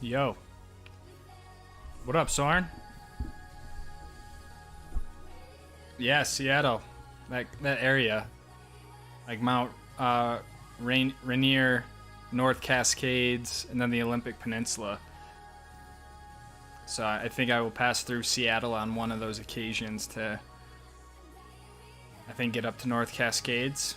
Yo. What up, Soren? Yeah, Seattle. That area. Like Mount Rainier, North Cascades, and then the Olympic Peninsula. So I think I will pass through Seattle on one of those occasions to, I think, get up to North Cascades.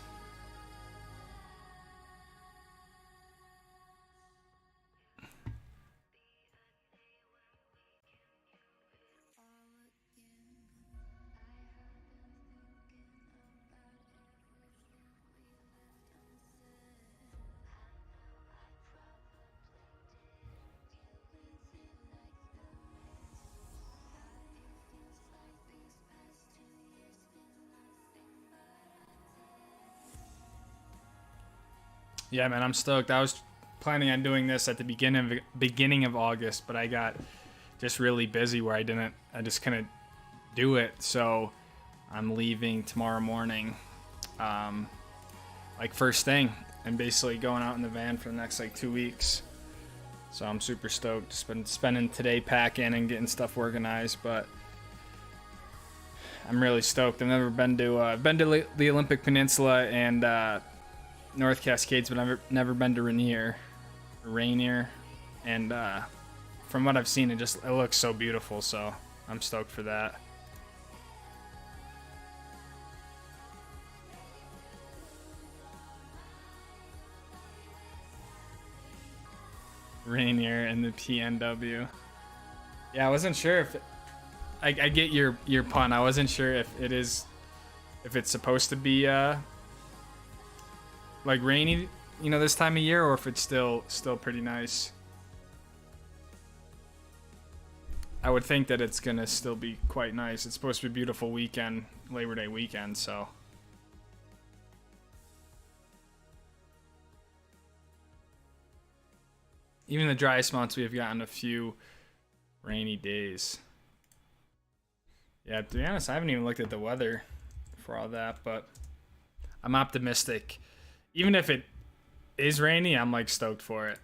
Yeah, man, I'm stoked. I was planning on doing this at the beginning of August, but I got just really busy where I just couldn't do it. So I'm leaving tomorrow morning, like first thing, and basically going out in the van for the next like 2 weeks. So I'm super stoked. Just been spending today packing and getting stuff organized, but I'm really stoked. I've never been to the Olympic Peninsula and North Cascades, but I've never been to Rainier, and from what I've seen, it looks so beautiful. So I'm stoked for that. Rainier and the PNW. Yeah, I wasn't sure if I get your pun. I wasn't sure if it's supposed to be like rainy, this time of year, or if it's still pretty nice. I would think that it's gonna still be quite nice. It's supposed to be a beautiful weekend, Labor Day weekend, so. Even the driest months, we have gotten a few rainy days. Yeah, to be honest, I haven't even looked at the weather for all that, but I'm optimistic. Even if it is rainy, I'm like stoked for it.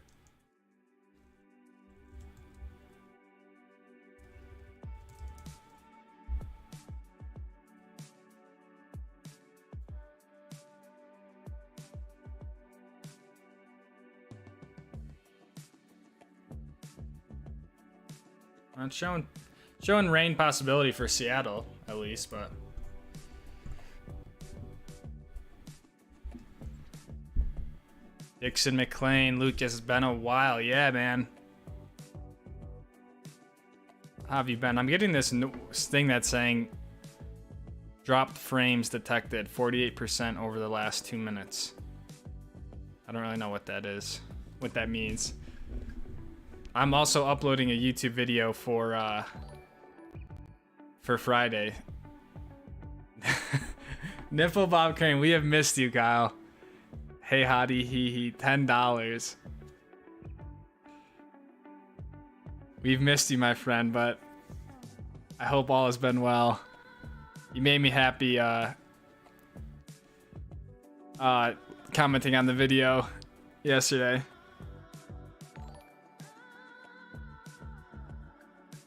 It's showing rain possibility for Seattle at least, but. Dixon McLean, Lucas, it's been a while. Yeah, man. How have you been? I'm getting this thing that's saying dropped frames detected 48% over the last 2 minutes. I don't really know what that is, what that means. I'm also uploading a YouTube video for Friday. Nipple Bob Crane, we have missed you, Kyle. Hey, hottie, hee, $10. We've missed you, my friend, but I hope all has been well. You made me happy commenting on the video yesterday.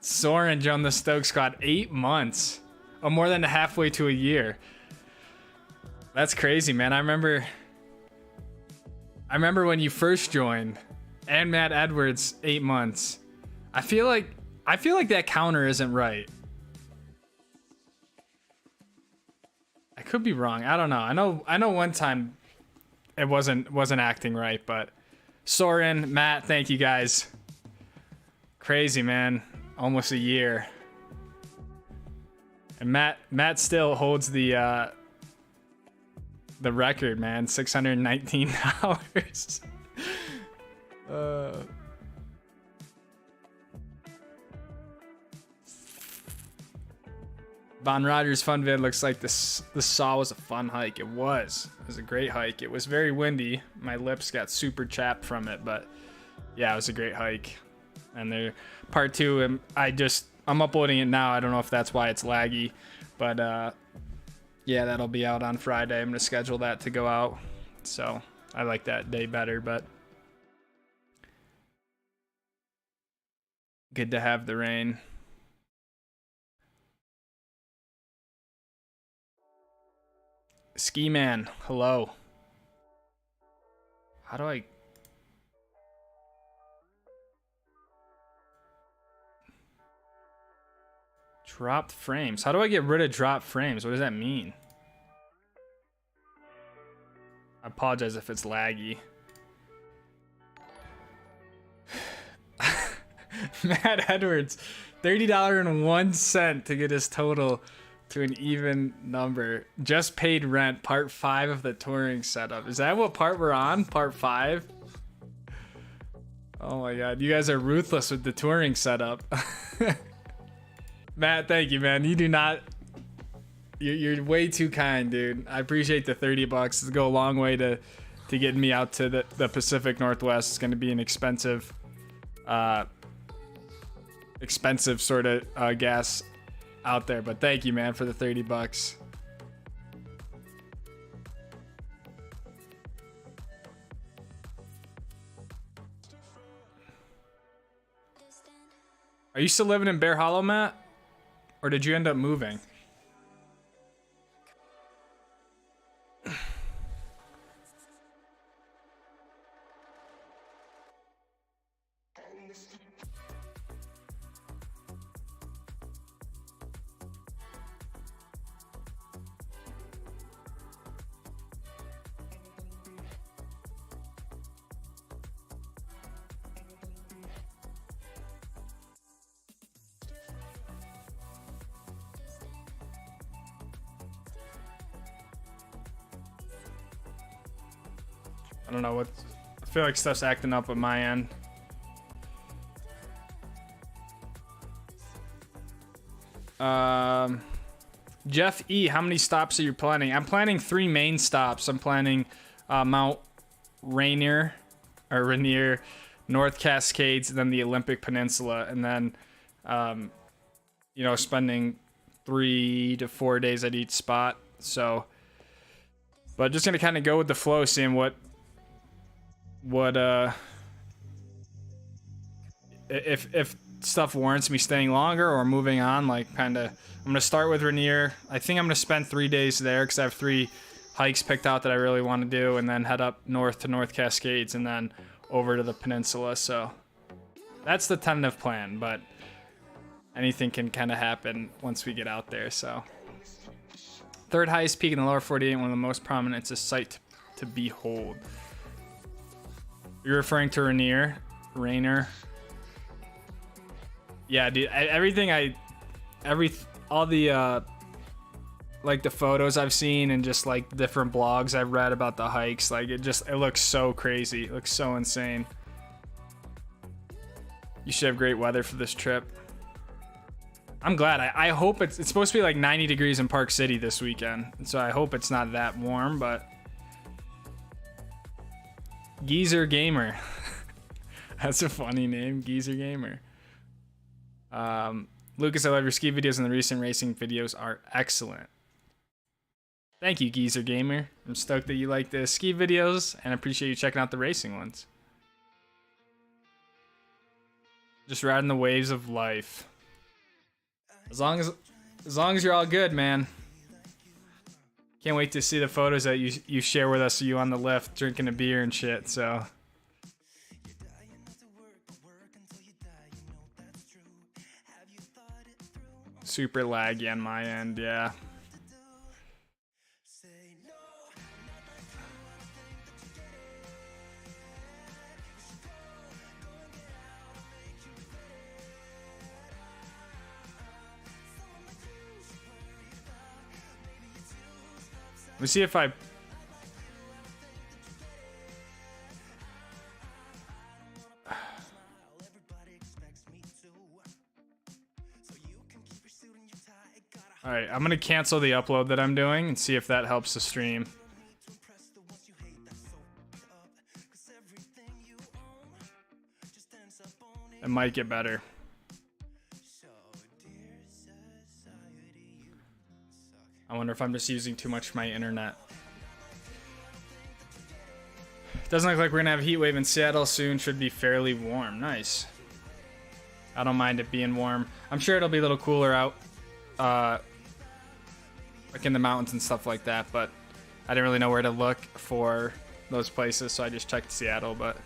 Soren joined the Stoke squad 8 months. Oh, more than halfway to a year. That's crazy, man. I remember when you first joined, and Matt Edwards 8 months. I feel like that counter isn't right. I could be wrong. I don't know. I know one time it wasn't acting right, but Soren, Matt, thank you guys. Crazy, man. Almost a year. And Matt still holds the record, man. $619. Von Rogers fun vid looks like the saw was a fun hike. It was a great hike. It was very windy. My lips got super chapped from it, but yeah, it was a great hike. And there, part 2, I'm uploading it now. I don't know if that's why it's laggy, but yeah, that'll be out on Friday. I'm gonna schedule that to go out, so I like that day better, but Good to have the rain. Ski Man, hello. How do I... Dropped frames. How do I get rid of dropped frames? What does that mean? I apologize if it's laggy. Matt Edwards, $30.01 to get his total to an even number. Just paid rent, part 5 of the touring setup. Is that what part we're on? Part 5? Oh my god, you guys are ruthless with the touring setup. Matt, thank you, man. You do not... You're way too kind, dude. I appreciate the $30. It'll go a long way to getting me out to the Pacific Northwest. It's going to be an expensive sort of gas out there. But thank you, man, for the $30. Are you still living in Bear Hollow, Matt? Or did you end up moving? I don't know what. I feel like stuff's acting up at my end. Jeff E, how many stops are you planning? I'm planning 3 main stops. I'm planning Mount Rainier, North Cascades, and then the Olympic Peninsula, and then you know, spending 3 to 4 days at each spot. So, but just gonna kind of go with the flow, seeing what if stuff warrants me staying longer or moving on. Like, kind of, I'm gonna start with Rainier. I think I'm gonna spend 3 days there because I have 3 hikes picked out that I really want to do, and then head up north to North Cascades and then over to the peninsula. So that's the tentative plan, but anything can kind of happen once we get out there. So 3rd highest peak in the lower 48, one of the most prominent. It's a sight to behold. You're referring to Rainier. Yeah, dude. All the like the photos I've seen and just like different blogs I've read about the hikes, like it looks so crazy. It looks so insane. You should have great weather for this trip. I'm glad. I hope it's supposed to be like 90 degrees in Park City this weekend, so I hope it's not that warm, but. Geezer Gamer. That's a funny name, Geezer Gamer. Lucas, I love your ski videos, and the recent racing videos are excellent. Thank you, Geezer Gamer. I'm stoked that you like the ski videos, and I appreciate you checking out the racing ones. Just riding the waves of life. As long as you're all good, man. Can't wait to see the photos that you share with us of you on the lift drinking a beer and shit, so. Super laggy on my end, yeah. Let me see if I... Alright, I'm gonna cancel the upload that I'm doing and see if that helps the stream. It might get better. I wonder if I'm just using too much of my internet. Doesn't look like we're gonna have a heat wave in Seattle soon. Should be fairly warm. Nice. I don't mind it being warm. I'm sure it'll be a little cooler out, like in the mountains and stuff like that, but I didn't really know where to look for those places, so I just checked Seattle. But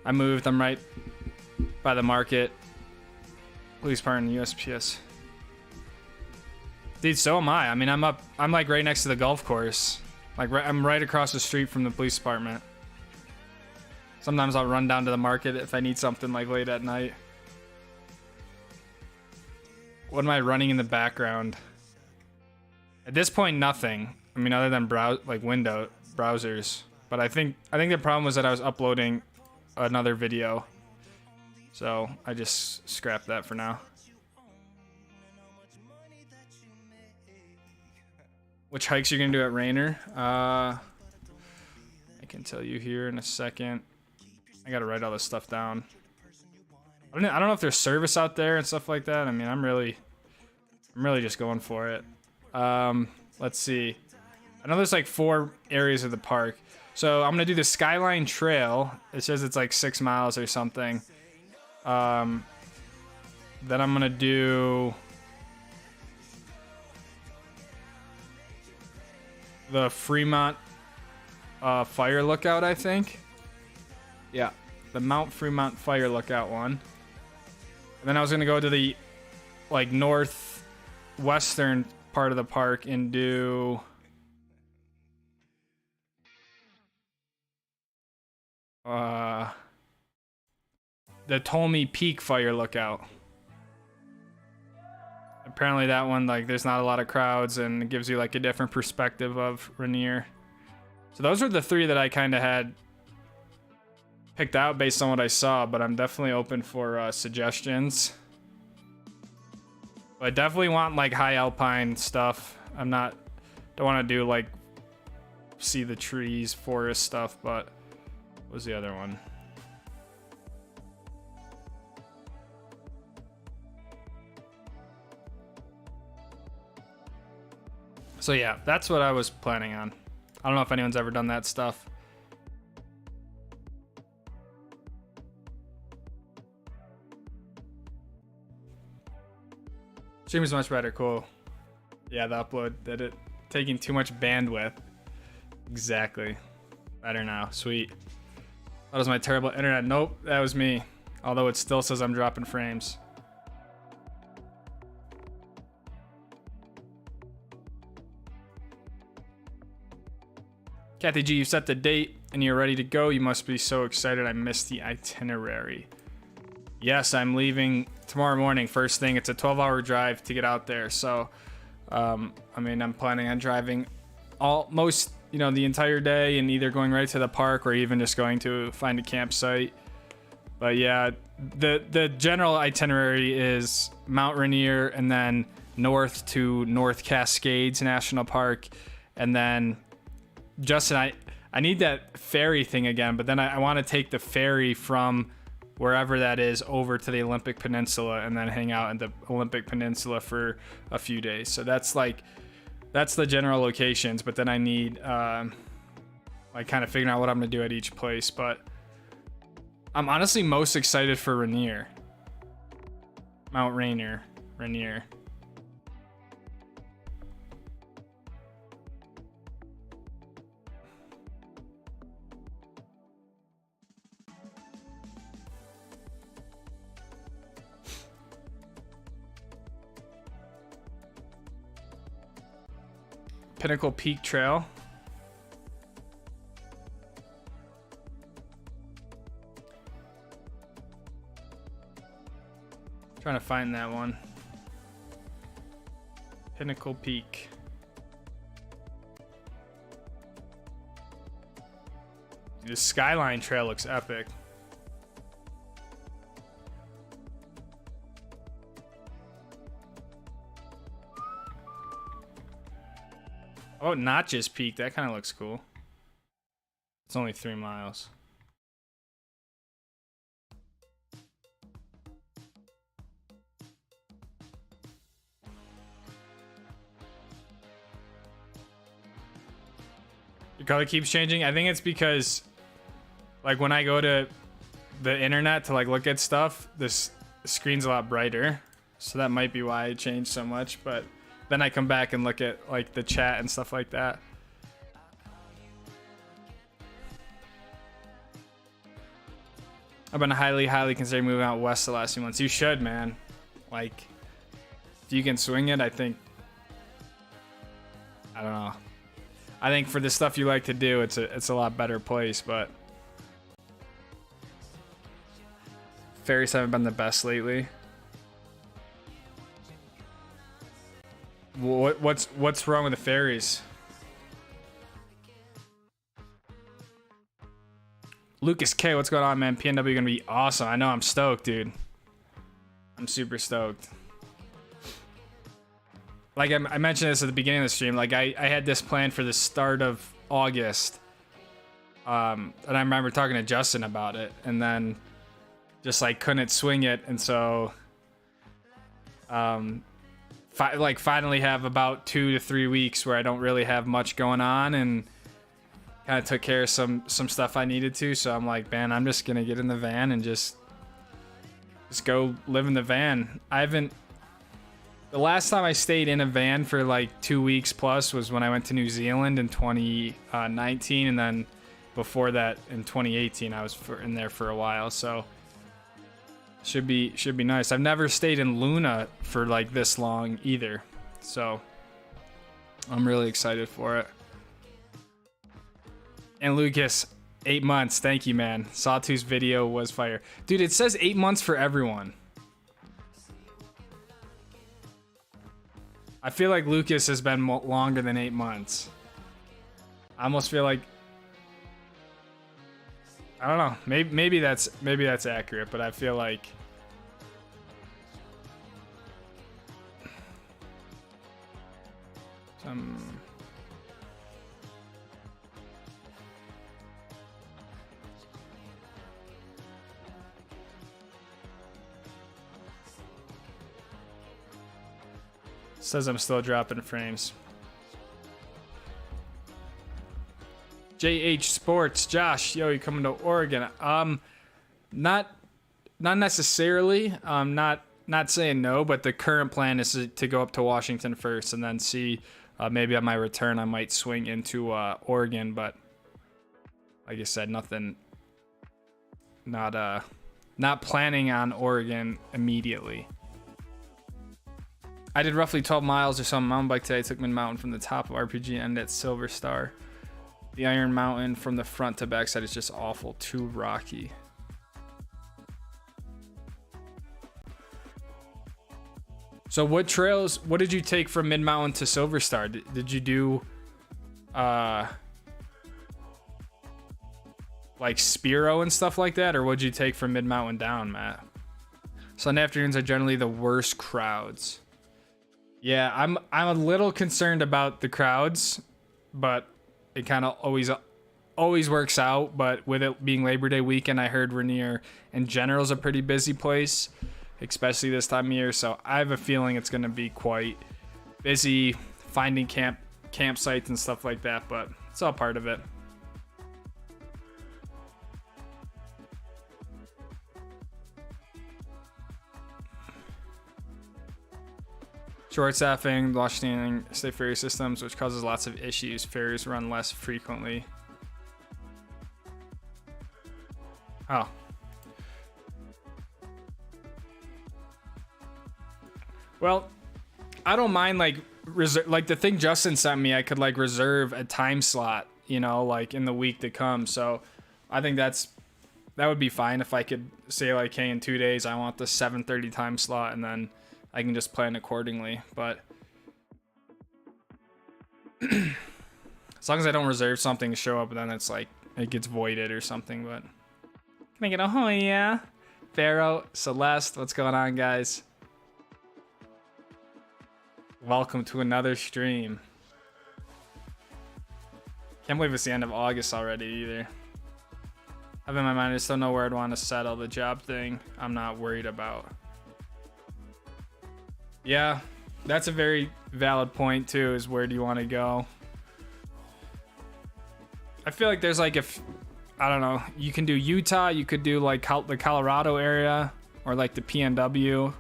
I moved. I'm right by the market, police part and USPS. Dude, so am I. I mean, I'm like right next to the golf course. Like I'm right across the street from the police department. Sometimes I'll run down to the market if I need something like late at night. What am I running in the background? At this point, nothing. I mean, other than window browsers. But I think the problem was that I was uploading another video, so I just scrapped that for now. Which hikes you're gonna do at Rainier? I can tell you here in a second. I gotta write all this stuff down. I don't know if there's service out there and stuff like that. I mean, I'm really just going for it. Let's see. I know there's like 4 areas of the park. So I'm gonna do the Skyline Trail. It says it's like 6 miles or something. Then I'm gonna do the Fremont Fire Lookout, I think. Yeah, the Mount Fremont Fire Lookout one. And then I was gonna go to the like northwestern part of the park and do the Tolmy Peak Fire Lookout. Apparently that one, like, there's not a lot of crowds and it gives you like a different perspective of Rainier. So those were the 3 that I kind of had picked out based on what I saw, but I'm definitely open for suggestions. But I definitely want like high alpine stuff. Don't want to do like see the trees, forest stuff, but what was the other one? So yeah, that's what I was planning on. I don't know if anyone's ever done that stuff. Stream is much better. Cool. Yeah, the upload did it. Taking too much bandwidth. Exactly. Better now. Sweet. That was my terrible internet. Nope, that was me. Although it still says I'm dropping frames. Kathy G, you set the date and you're ready to go. You must be so excited. I missed the itinerary. Yes, I'm leaving tomorrow morning. First thing, it's a 12-hour drive to get out there. So, I mean, I'm planning on driving the entire day and either going right to the park or even just going to find a campsite. But yeah, the general itinerary is Mount Rainier and then north to North Cascades National Park. And then Justin, I need that ferry thing again, but then I want to take the ferry from wherever that is over to the Olympic Peninsula and then hang out in the Olympic Peninsula for a few days. So that's the general locations, but then I need like kind of figuring out what I'm gonna do at each place. But I'm honestly most excited for Rainier. Mount Rainier. Pinnacle Peak Trail. Trying to find that one. Pinnacle Peak. The Skyline Trail looks epic. Oh, Notches Peak. That kind of looks cool. It's only 3 miles. Your color keeps changing? I think it's because, like, when I go to the internet to like look at stuff, this screen's a lot brighter. So that might be why I changed so much, but then I come back and look at like the chat and stuff like that. I've been highly considering moving out west the last few months. You should, man. Like, if you can swing it, I think, I don't know. I think for the stuff you like to do, it's a lot better place, but ferries haven't been the best lately. What's wrong with the ferries? Lucas K, what's going on, man? PNW gonna be awesome. I know, I'm stoked, dude. I'm super stoked. Like I mentioned this at the beginning of the stream, like I had this plan for the start of August. And I remember talking to Justin about it, and then just like couldn't swing it, and so finally have about 2 to 3 weeks where I don't really have much going on, and kind of took care of some stuff I needed to. So I'm like, man, I'm just gonna get in the van and just go live in the van. The last time I stayed in a van for like 2 weeks plus was when I went to New Zealand in 2019, and then before that in 2018 I was in there for a while. So should be nice. I've never stayed in Luna for like this long either, so I'm really excited for it. And Lucas, 8 months. Thank you, man. Sawtooth's video was fire. Dude, it says 8 months for everyone. I feel like Lucas has been longer than 8 months. I almost feel like, I don't know. Maybe that's accurate, but I feel like says I'm still dropping frames. JH Sports, Josh, yo, you coming to Oregon? Not necessarily. Not saying no, but the current plan is to go up to Washington first, and then see maybe on my return I might swing into Oregon. But like I said, nothing. Not planning on Oregon immediately. I did roughly 12 miles or so on mountain bike today. I took mid-mountain from the top of RPG and at Silver Star. The Iron Mountain from the front to backside is just awful. Too rocky. So what did you take from mid-mountain to Silver Star? Did you do like Spiro and stuff like that? Or what'd you take from mid-mountain down, Matt? Sunday afternoons are generally the worst crowds. Yeah, I'm a little concerned about the crowds, but it kind of always works out. But with it being Labor Day weekend, I heard Rainier in general is a pretty busy place, especially this time of year. So I have a feeling it's going to be quite busy finding campsites and stuff like that, but it's all part of it. Short staffing, Washington state ferry systems, which causes lots of issues. Ferries run less frequently. Oh. Well, I don't mind like the thing Justin sent me. I could like reserve a time slot, you know, like in the week to come. So I think that would be fine if I could say like, hey, in 2 days I want the 7:30 time slot, and then I can just plan accordingly. But as long as I don't reserve something to show up, then it's like it gets voided or something. But can I get a oh yeah? Pharaoh, Celeste, what's going on, guys? Welcome to another stream. Can't believe it's the end of August already either. I have in my mind, I just don't know where I'd want to settle. The job thing I'm not worried about. Yeah, that's a very valid point too, is where do you want to go? I feel like there's like I don't know. You can do Utah. You could do like the Colorado area or like the PNW.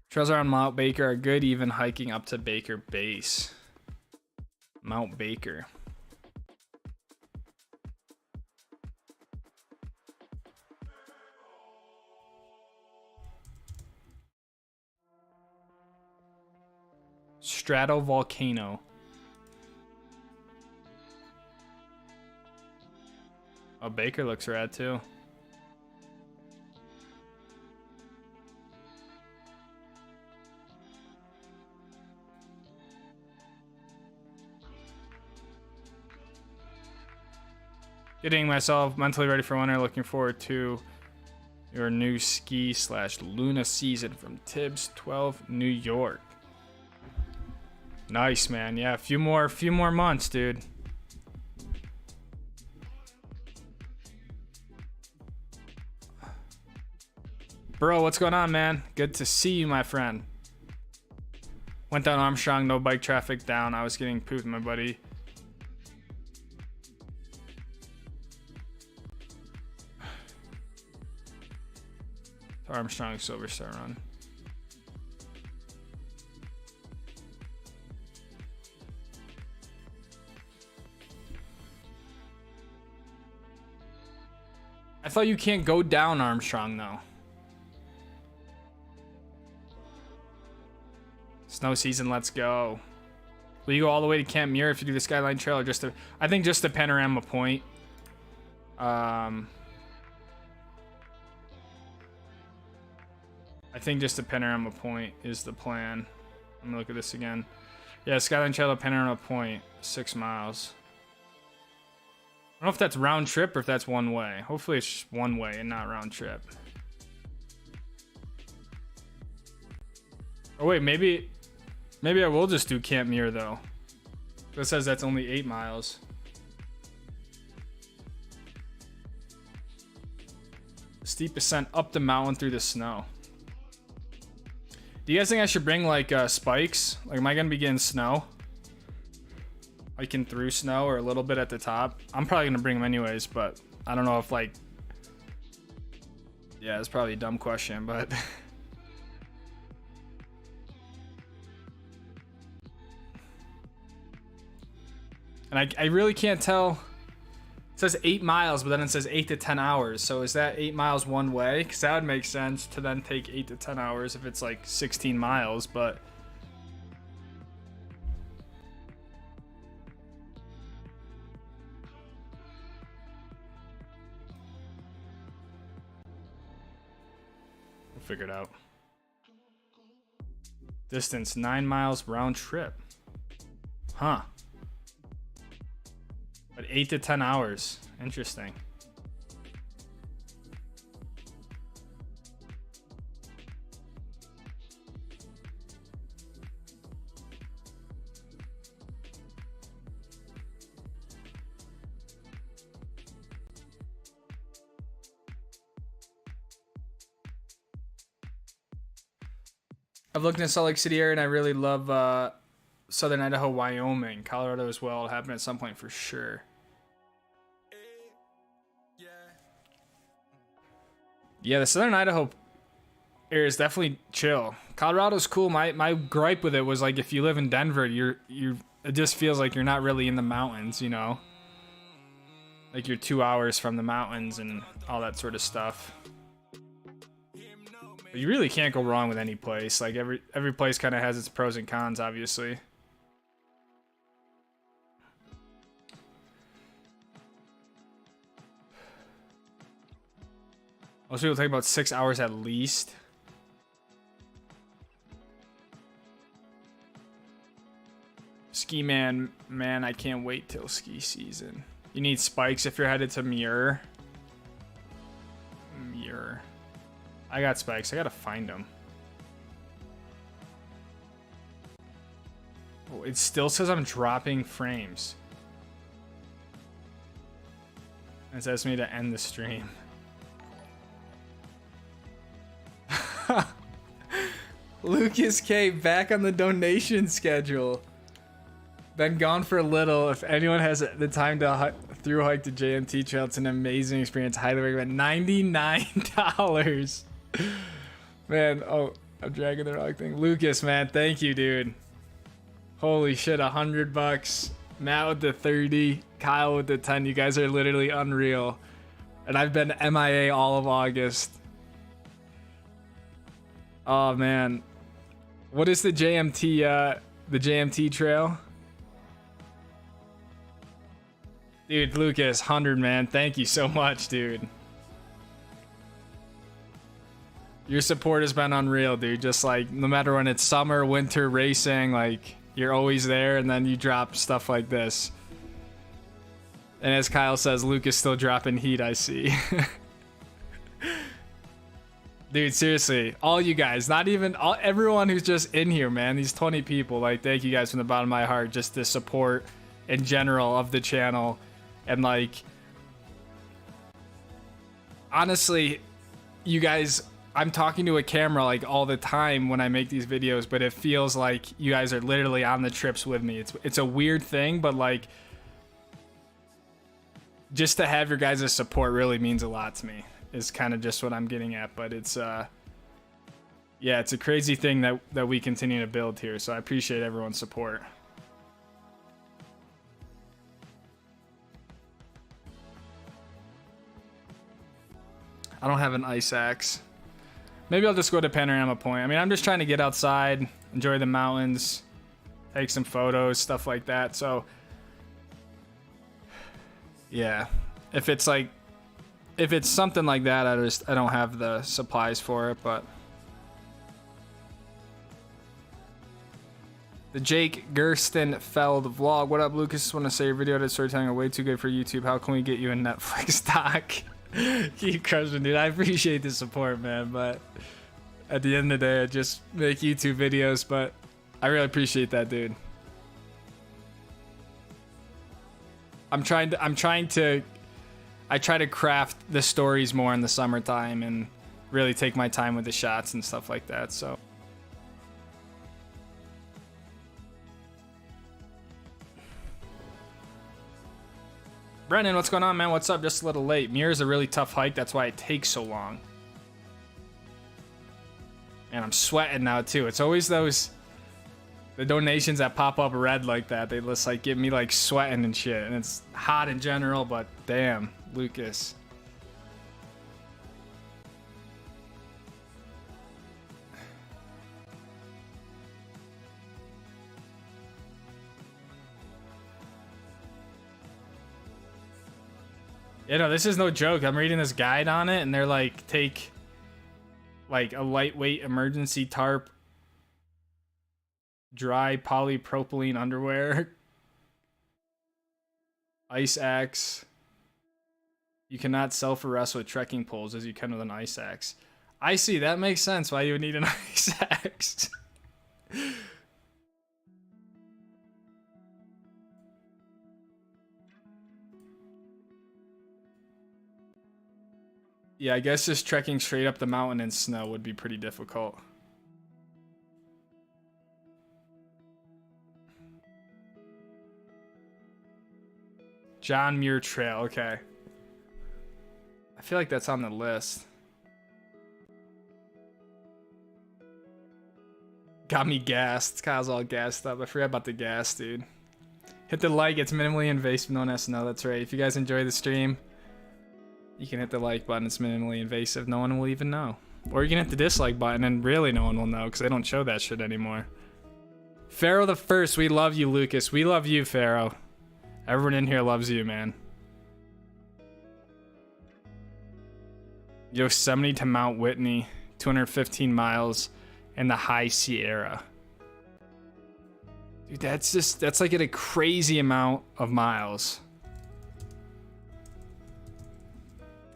Trails around Mount Baker are good, even hiking up to Baker Base. Mount Baker. Stratovolcano. Oh, Baker looks rad too. Getting myself mentally ready for winter. Looking forward to your new ski/Luna season from Tibbs 12, New York. Nice, man. Yeah, a few more months, dude. Bro, what's going on, man? Good to see you, my friend. Went down Armstrong, no bike traffic down. I was getting pooped, my buddy. Armstrong Silver Star run. I thought you can't go down Armstrong though. Snow season, let's go. Will you go all the way to Camp Muir if you do the Skyline Trail, or just the? I think just the Panorama Point. I think just the Panorama Point is the plan. Let me look at this again. Yeah, Skyline Trail to Panorama Point, 6 miles. I don't know if that's round trip or if that's one way. Hopefully it's just one way and not round trip. Oh wait, maybe I will just do Camp Muir though. It says that's only 8 miles. Steep ascent up the mountain through the snow. Do you guys think I should bring like spikes? Like, am I gonna be getting snow? Hiking through snow or a little bit at the top? I'm probably gonna bring them anyways, but I don't know if like... Yeah, it's probably a dumb question, but... And I really can't tell. It says 8 miles, but then it says 8 to 10 hours. So is that 8 miles one way? Because that would make sense to then take 8 to 10 hours if it's like 16 miles, but... We'll figure it out. Distance, 9 miles round trip. Huh. But 8 to 10 hours. Interesting. I've looked in Salt Lake City area and I really love Southern Idaho, Wyoming, Colorado as well. It'll happen at some point for sure. Yeah, the Southern Idaho area is definitely chill. Colorado's cool. My gripe with it was like if you live in Denver, it just feels like you're not really in the mountains, you know? Like you're 2 hours from the mountains and all that sort of stuff. But you really can't go wrong with any place. Like every place kind of has its pros and cons, obviously. Most people take about 6 hours at least. Ski man, I can't wait till ski season. You need spikes if you're headed to Muir. Muir. I got spikes. I gotta find them. Oh, it still says I'm dropping frames. It says me to end the stream. Lucas K back on the donation schedule. Been gone for a little. If anyone has the time to through hike the JMT Trail, it's an amazing experience. Highly recommend. $99. Man, oh, I'm dragging the wrong thing. Lucas, man, thank you, dude. Holy shit, $100. Matt with the 30, Kyle with the 10. You guys are literally unreal. And I've been MIA all of August. Oh man, what is the JMT trail? Dude, Lucas, 100, man. Thank you so much, dude. Your support has been unreal, dude. Just like, no matter when it's summer, winter, racing, like, you're always there, and then you drop stuff like this. And as Kyle says, Lucas still dropping heat, I see. Dude, seriously, all you guys, not even everyone who's just in here, man, these 20 people, like, thank you guys from the bottom of my heart, just the support in general of the channel. And like, honestly, you guys, I'm talking to a camera like all the time when I make these videos, but it feels like you guys are literally on the trips with me. It's a weird thing, but like, just to have your guys' support really means a lot to me, is kind of just what I'm getting at. But it's yeah, it's a crazy thing that we continue to build here, so I appreciate everyone's support. I don't have an ice axe. Maybe I'll just go to Panorama Point. I mean, I'm just trying to get outside, enjoy the mountains, take some photos, stuff like that. So yeah, if it's something like that, I don't have the supplies for it. But the Jake Gerstenfeld vlog. What up, Lucas? Just want to say your video to storytelling are way too good for YouTube. How can we get you a Netflix doc? Keep crushing, dude. I appreciate the support, man, but at the end of the day, I just make YouTube videos. But I really appreciate that, dude. I try to craft the stories more in the summertime and really take my time with the shots and stuff like that. So Brennan, what's going on, man? What's up? Just a little late. Muir is a really tough hike. That's why it takes so long. And I'm sweating now too. It's always the donations that pop up red like that. They just like get me like sweating and shit. And it's hot in general, but damn, Lucas. Yeah, no, this is no joke. I'm reading this guide on it, and they're like, take like a lightweight emergency tarp, dry polypropylene underwear, ice axe. You cannot self-arrest with trekking poles as you can with an ice axe. I see. That makes sense why you would need an ice axe. Yeah, I guess just trekking straight up the mountain in snow would be pretty difficult. John Muir Trail, okay. I feel like that's on the list. Got me gassed. Kyle's all gassed up. I forgot about the gas, dude. Hit the like. It's minimally invasive. No one has to know. That's right. If you guys enjoy the stream, you can hit the like button. It's minimally invasive. No one will even know. Or you can hit the dislike button and really no one will know because they don't show that shit anymore. Pharaoh the First, we love you, Lucas. We love you, Pharaoh. Everyone in here loves you, man. Yosemite to Mount Whitney, 215 miles in the High Sierra. Dude, that's like at a crazy amount of miles.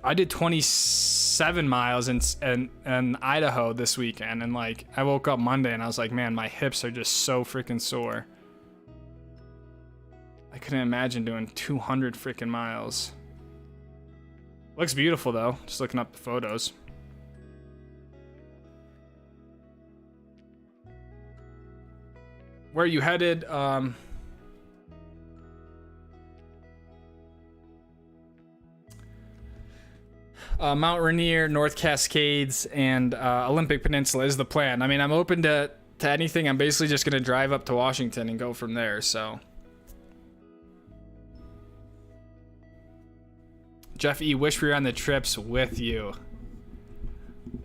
I did 27 miles in Idaho this weekend, and like I woke up Monday and I was like, man, my hips are just so freaking sore. I couldn't imagine doing 200 freaking miles. Looks beautiful though, just looking up the photos. Where are you headed? Mount Rainier, North Cascades, and Olympic Peninsula is the plan. I mean, I'm open to anything. I'm basically just going to drive up to Washington and go from there, so. Jeff E., wish we were on the trips with you.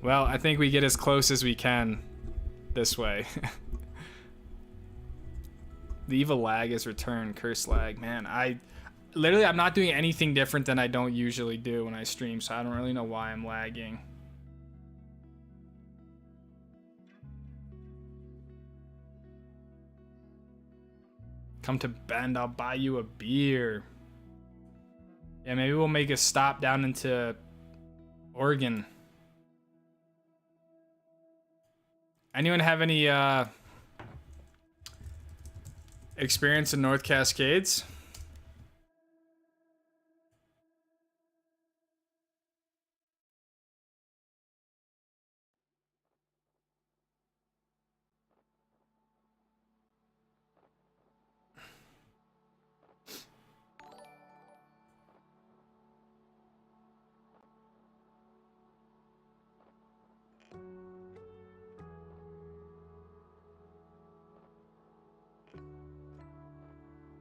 Well, I think we get as close as we can this way. The evil lag is returned. Curse lag. Man, I'm not doing anything different than I don't usually do when I stream, so I don't really know why I'm lagging. Come to Bend, I'll buy you a beer. Yeah, maybe we'll make a stop down into Oregon. Anyone have any experience in North Cascades?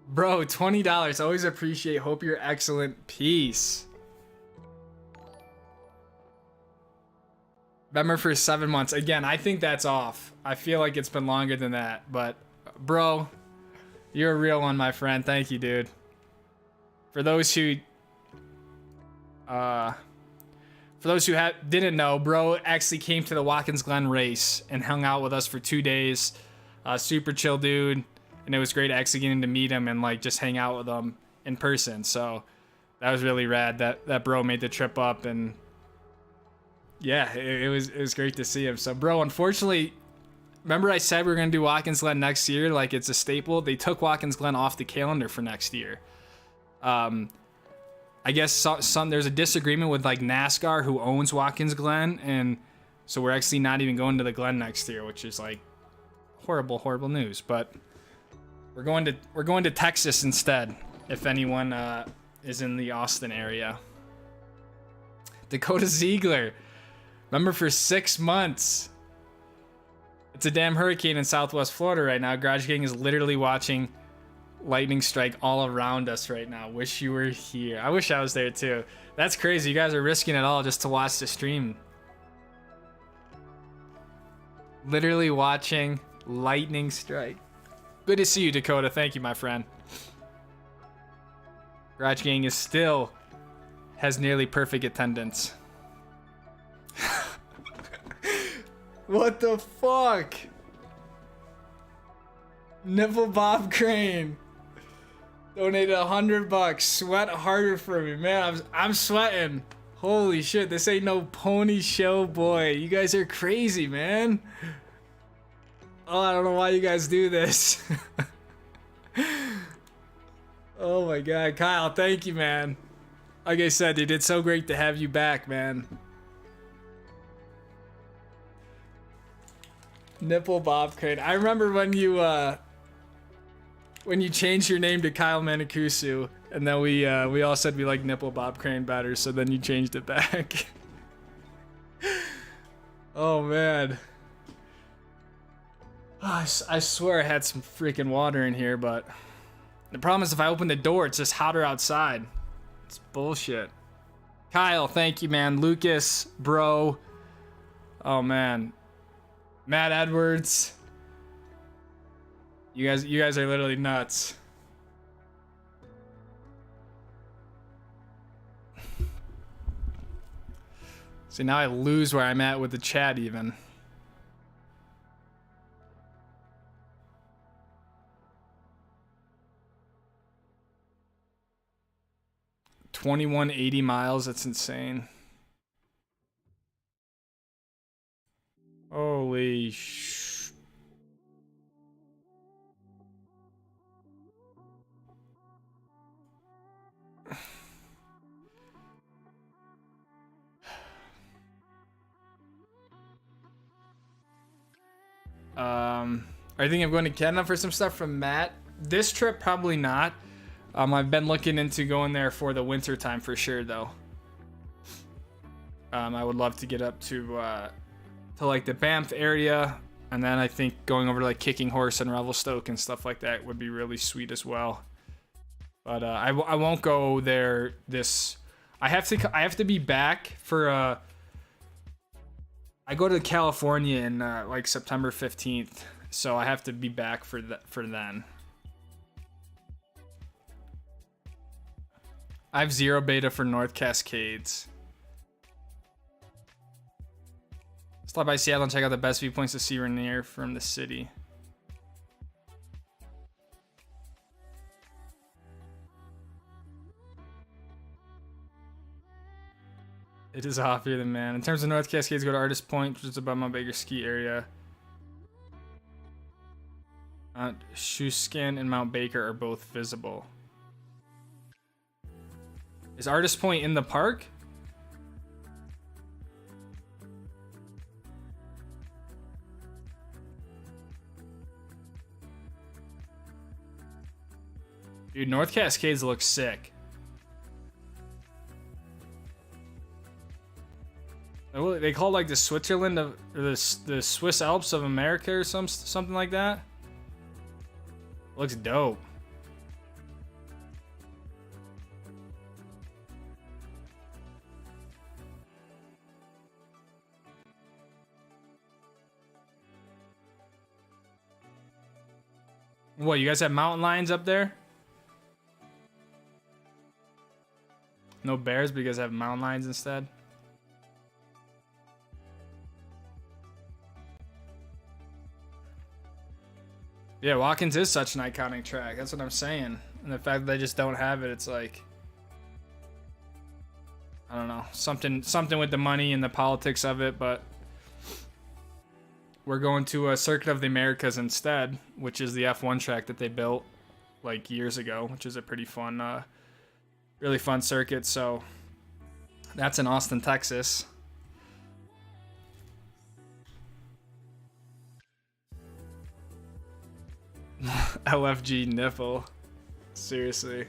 Bro, $20. Always appreciate. Hope you're excellent. Peace. Remember for 7 months. Again, I think that's off. I feel like it's been longer than that. But, bro, you're a real one, my friend. Thank you, dude. For those who didn't know, bro actually came to the Watkins Glen race and hung out with us for 2 days. Super chill dude. And it was great actually getting to meet him and like just hang out with him in person. So that was really rad that bro made the trip up, and yeah, it was great to see him. So bro, unfortunately, remember I said we were gonna do Watkins Glen next year, like it's a staple. They took Watkins Glen off the calendar for next year. I guess there's a disagreement with like NASCAR who owns Watkins Glen, and so we're actually not even going to the Glen next year, which is like horrible news. But we're going to Texas instead, if anyone is in the Austin area. Dakota Ziegler, remember for 6 months. It's a damn hurricane in Southwest Florida right now. Garage Gang is literally watching lightning strike all around us right now. Wish you were here. I wish I was there too. That's crazy. You guys are risking it all just to watch the stream. Literally watching lightning strike. Good to see you, Dakota. Thank you, my friend. Garage Gang is still has nearly perfect attendance. What the fuck? Nipple Bob Crane donated $100. Sweat harder for me, man. I'm sweating. Holy shit! This ain't no pony show, boy. You guys are crazy, man. Oh, I don't know why you guys do this. Oh my god, Kyle, thank you, man. Like I said, dude, it's so great to have you back, man. Nipple Bob Crane. I remember when you changed your name to Kyle Manikusu, and then we all said we like Nipple Bob Crane better, so then you changed it back. Oh man. Oh, I swear I had some freaking water in here, but the problem is if I open the door, it's just hotter outside. It's bullshit. Kyle, thank you, man. Lucas, bro. Oh man. Matt Edwards. You guys are literally nuts. See, now I lose where I'm at with the chat even. 2180 miles, that's insane. Holy sh... Are you thinking of going to Canada for some stuff from Matt? This trip, probably not. I've been looking into going there for the winter time for sure, though. I would love to get up to like the Banff area, and then I think going over to like Kicking Horse and Revelstoke and stuff like that would be really sweet as well. But I won't go there this. I have to be back for I go to California in like September 15th, so I have to be back for then. I have 0 beta for North Cascades. Stop by Seattle and check out the best viewpoints to see Rainier from the city. It is off here, man. In terms of North Cascades, go to Artist Point, which is above my bigger ski area. Shoeskin and Mount Baker are both visible. Is Artist Point in the park? Dude, North Cascades looks sick. They call it like the Switzerland of, or the Swiss Alps of America or something like that. Looks dope. What, you guys have mountain lions up there? No bears, but you guys have mountain lions instead? Yeah, Watkins is such an iconic track. That's what I'm saying. And the fact that they just don't have it, it's like, I don't know, something with the money and the politics of it, but we're going to a Circuit of the Americas instead, which is the F1 track that they built like years ago, which is a pretty fun, really fun circuit. So that's in Austin, Texas. LFG nipple. Seriously.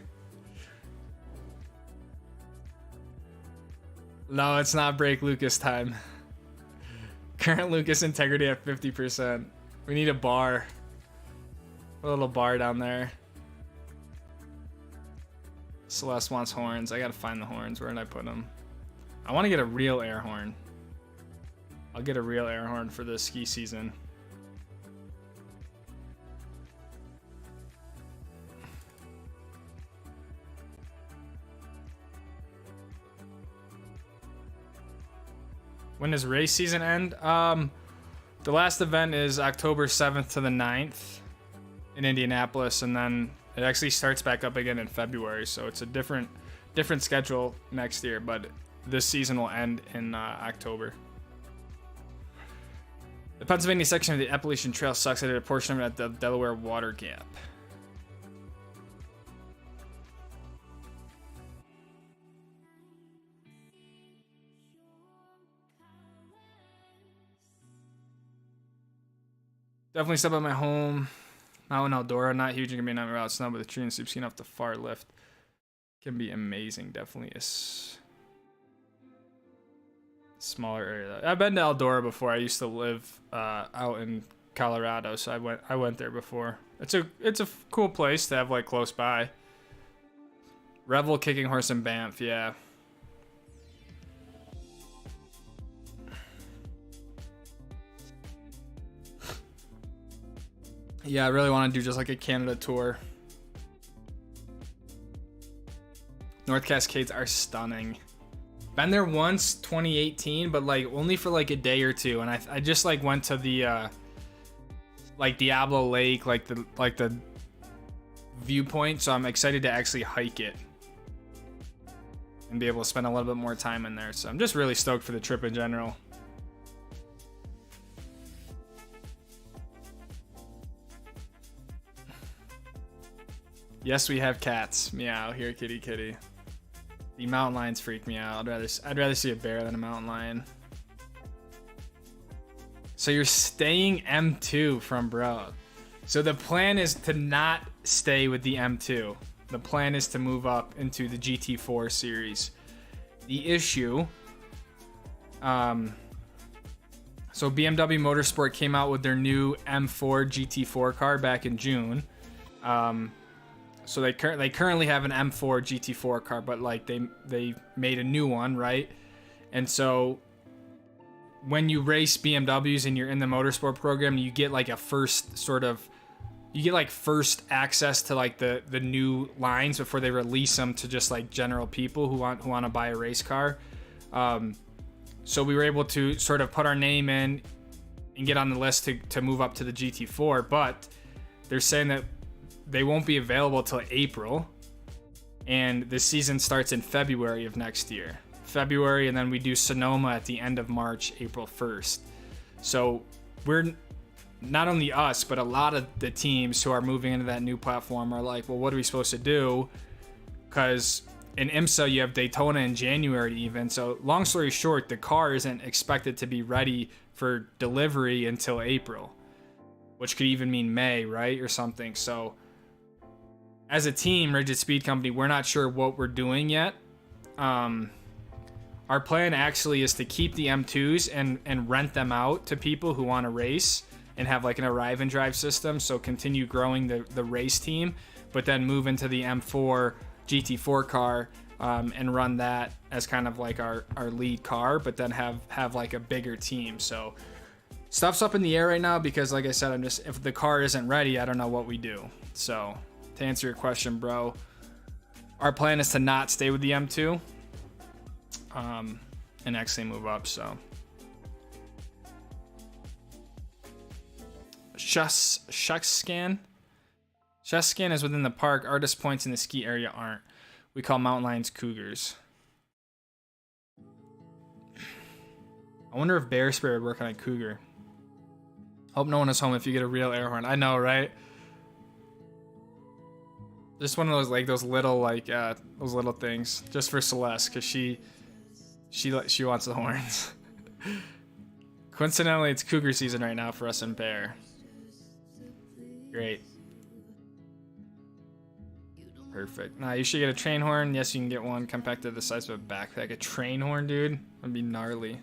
No, it's not break Lucas time. Current Lucas integrity at 50%. We need a bar. A little bar down there. Celeste wants horns. I gotta find the horns. Where did I put them? I want to get a real air horn. I'll get a real air horn for the ski season. When does race season end? The last event is October 7th to the 9th in Indianapolis, and then it actually starts back up again in February. So it's a different schedule next year, but this season will end in October. The Pennsylvania section of the Appalachian Trail sucks. I did a portion of it at the Delaware Water Gap. Definitely step at my home. Mount Eldora, not huge. It can be not route snow, but the tree and soup skiing off the far lift can be amazing. Definitely a smaller area. I've been to Eldora before. I used to live out in Colorado, so I went there before. It's a cool place to have like close by. Revel, Kicking Horse, and Banff, yeah. Yeah, I really want to do just like a Canada tour. North Cascades are stunning. Been there once, 2018, but like only for like a day or two, and I just like went to the like Diablo Lake, like the viewpoint, so I'm excited to actually hike it and be able to spend a little bit more time in there. So I'm just really stoked for the trip in general. Yes, we have cats. Meow. Here, kitty, kitty. The mountain lions freak me out. I'd rather see a bear than a mountain lion. So you're staying M2 from bro. So the plan is to not stay with the M2. The plan is to move up into the GT4 series. The issue, so BMW Motorsport came out with their new M4 GT4 car back in June. So they currently have an M4 GT4 car, but like they made a new one, right? And so when you race BMWs and you're in the motorsport program, you get like a first access to like the new lines before they release them to just like general people who want to buy a race car. So we were able to sort of put our name in and get on the list to move up to the GT4, but they're saying that they won't be available till April, and the season starts in February of next year. February, and then we do Sonoma at the end of March, April 1st. So we're not only us, but a lot of the teams who are moving into that new platform are like, well, what are we supposed to do? Because in IMSA, you have Daytona in January even. So long story short, the car isn't expected to be ready for delivery until April, which could even mean May, right? Or something. So as a team, Rigid Speed Company, we're not sure what we're doing yet. Our plan actually is to keep the M2s and rent them out to people who want to race and have like an arrive and drive system. So continue growing the race team, but then move into the M4 GT4 car and run that as kind of like our lead car, but then have like a bigger team. So stuff's up in the air right now because like I said, if the car isn't ready, I don't know what we do. So to answer your question, bro, our plan is to not stay with the M2 and actually move up. So Shuckscan is within the park. Artist points in the ski area aren't. We call mountain lions cougars. I wonder if bear spray would work on a cougar. Hope no one is home if you get a real air horn. I know, right? Just one of those like those little things just for Celeste because she wants the horns. Coincidentally, it's cougar season right now for us in Bear. Great. Perfect. Nah, you should get a train horn. Yes, you can get one compacted the size of a backpack. A train horn, dude? That'd be gnarly.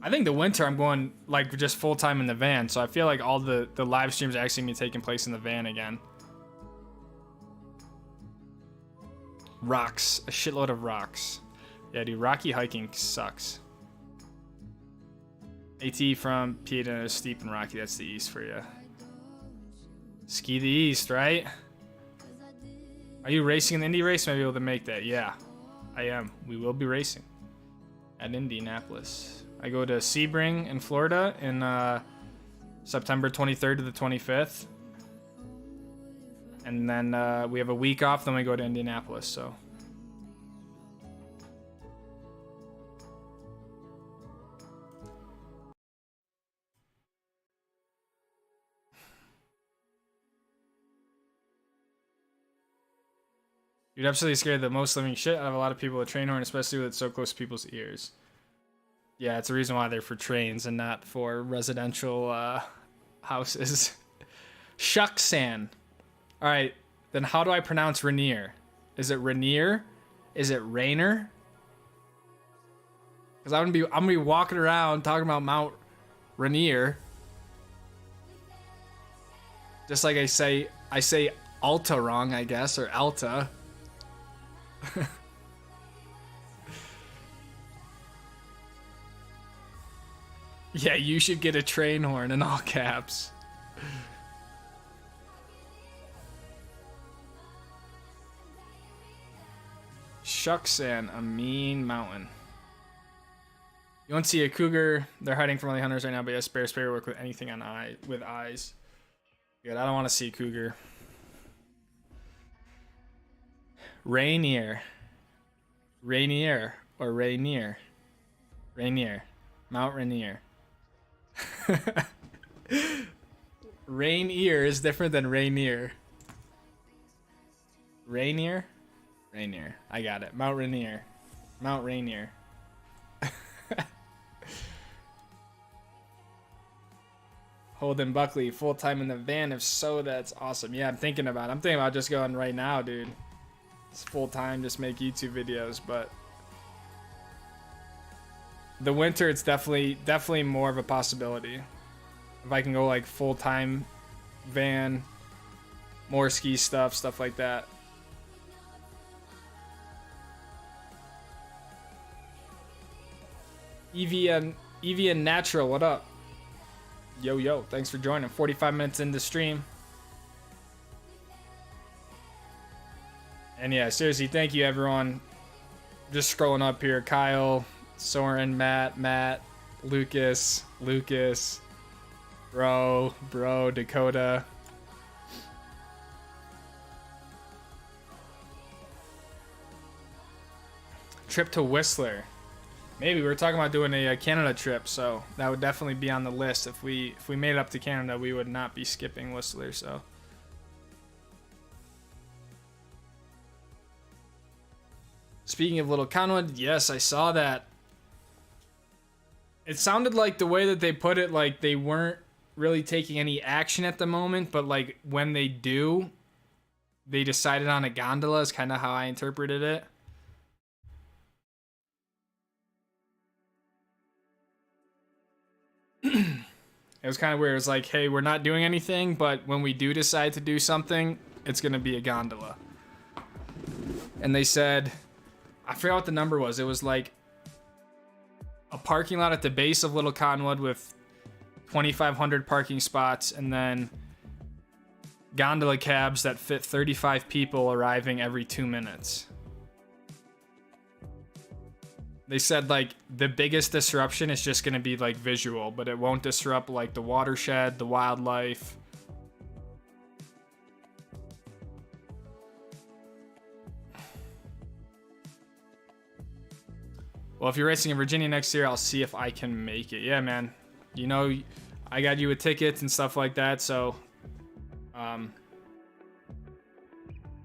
I think the winter I'm going like just full time in the van, so I feel like all the live streams are actually gonna be taking place in the van again. Rocks. A shitload of rocks. Yeah, dude, rocky hiking sucks. AT from PNW is steep and rocky. That's the east for you. Ski the east, right? Are you racing in the Indy race? Maybe able to make that. Yeah, I am. We will be racing at Indianapolis. I go to Sebring in Florida in September 23rd to the 25th. And then we have a week off, then we go to Indianapolis, so. You'd absolutely scared the most living shit out of a lot of people with train horn, especially with it so close to people's ears. Yeah, it's the reason why they're for trains and not for residential houses. Shucksan. All right, then how do I pronounce Rainier? Is it Rainier? Is it Rainer? Because I'm gonna be walking around talking about Mount Rainier. Just like I say Alta wrong, I guess, or Alta. Yeah, you should get a train horn in all caps. Shucksan, a mean mountain. You won't see a cougar. They're hiding from all the hunters right now, but yes, bear spray will work with anything on with eyes. Good, I don't want to see a cougar. Rainier. Rainier or Rainier. Rainier. Mount Rainier. Rainier is different than Rainier. Rainier? Rainier. I got it. Mount Rainier. Mount Rainier. Holden Buckley, full time in the van. If so, that's awesome. Yeah, I'm thinking about just going right now, dude. It's full time, just make YouTube videos. But the winter, it's definitely more of a possibility. If I can go like full time van, more ski stuff like that. EVN Natural, what up? Yo, thanks for joining. 45 minutes into stream. And yeah, seriously, thank you everyone. Just scrolling up here. Kyle, Soren, Matt, Lucas, Bro, Dakota. Trip to Whistler. Maybe we were talking about doing a Canada trip, so that would definitely be on the list. If we made it up to Canada, we would not be skipping Whistler. So, speaking of Little Conwood, yes, I saw that. It sounded like the way that they put it, like they weren't really taking any action at the moment, but like when they do, they decided on a gondola is kind of how I interpreted it. It was kind of weird. It was like, hey, we're not doing anything, but when we do decide to do something, it's going to be a gondola. And they said, I forgot what the number was. It was like a parking lot at the base of Little Conwood with 2,500 parking spots, and then gondola cabs that fit 35 people arriving every 2 minutes. They said like the biggest disruption is just going to be like visual, but it won't disrupt like the watershed, the wildlife. Well, if you're racing in Virginia next year, I'll see if I can make it. Yeah, man. You know, I got you with tickets and stuff like that, so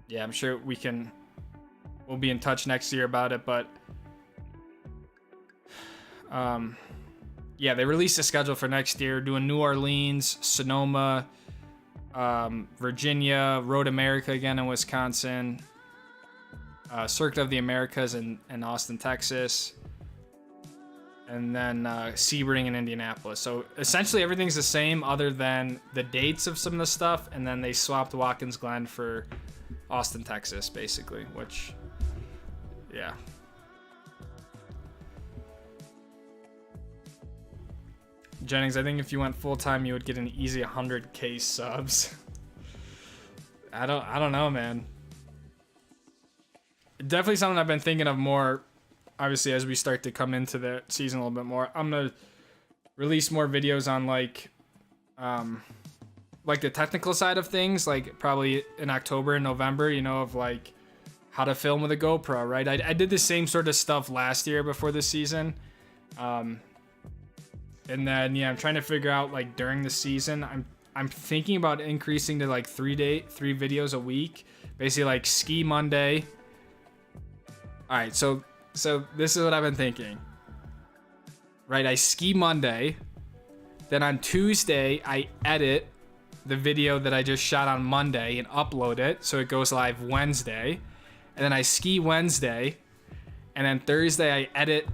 yeah, I'm sure we'll be in touch next year about it, but yeah, they released a schedule for next year, doing New Orleans, Sonoma, Virginia, Road America again in Wisconsin, Circuit of the Americas in Austin, Texas, and then Sebring in Indianapolis. So essentially everything's the same other than the dates of some of the stuff, and then they swapped Watkins Glen for Austin, Texas, basically, which, yeah. Jennings, I think if you went full time, you would get an easy 100K subs. I don't know, man. Definitely something I've been thinking of more. Obviously, as we start to come into the season a little bit more, I'm gonna release more videos on like the technical side of things, like probably in October and November. You know, of like how to film with a GoPro, right? I did the same sort of stuff last year before the season. And then, yeah, I'm trying to figure out, like, during the season, I'm thinking about increasing to, like, 3 videos a week. Basically, like, ski Monday. All right, so this is what I've been thinking. Right, I ski Monday. Then on Tuesday, I edit the video that I just shot on Monday and upload it, so it goes live Wednesday. And then I ski Wednesday. And then Thursday, I edit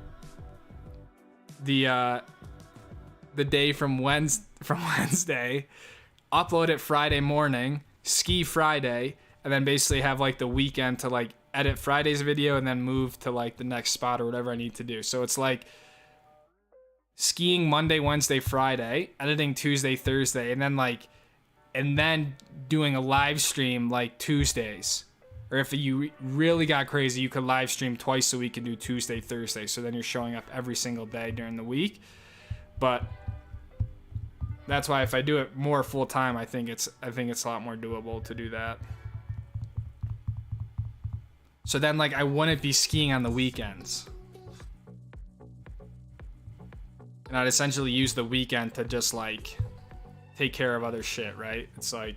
the day from Wednesday, upload it Friday morning, ski Friday, and then basically have like the weekend to like edit Friday's video and then move to like the next spot or whatever I need to do. So it's like skiing Monday, Wednesday, Friday, editing Tuesday, Thursday, and then doing a live stream like Tuesdays. Or if you really got crazy, you could live stream twice a week and do Tuesday, Thursday. So then you're showing up every single day during the week. But that's why if I do it more full time, I think it's a lot more doable to do that. So then like I wouldn't be skiing on the weekends. And I'd essentially use the weekend to just like take care of other shit, right? It's like,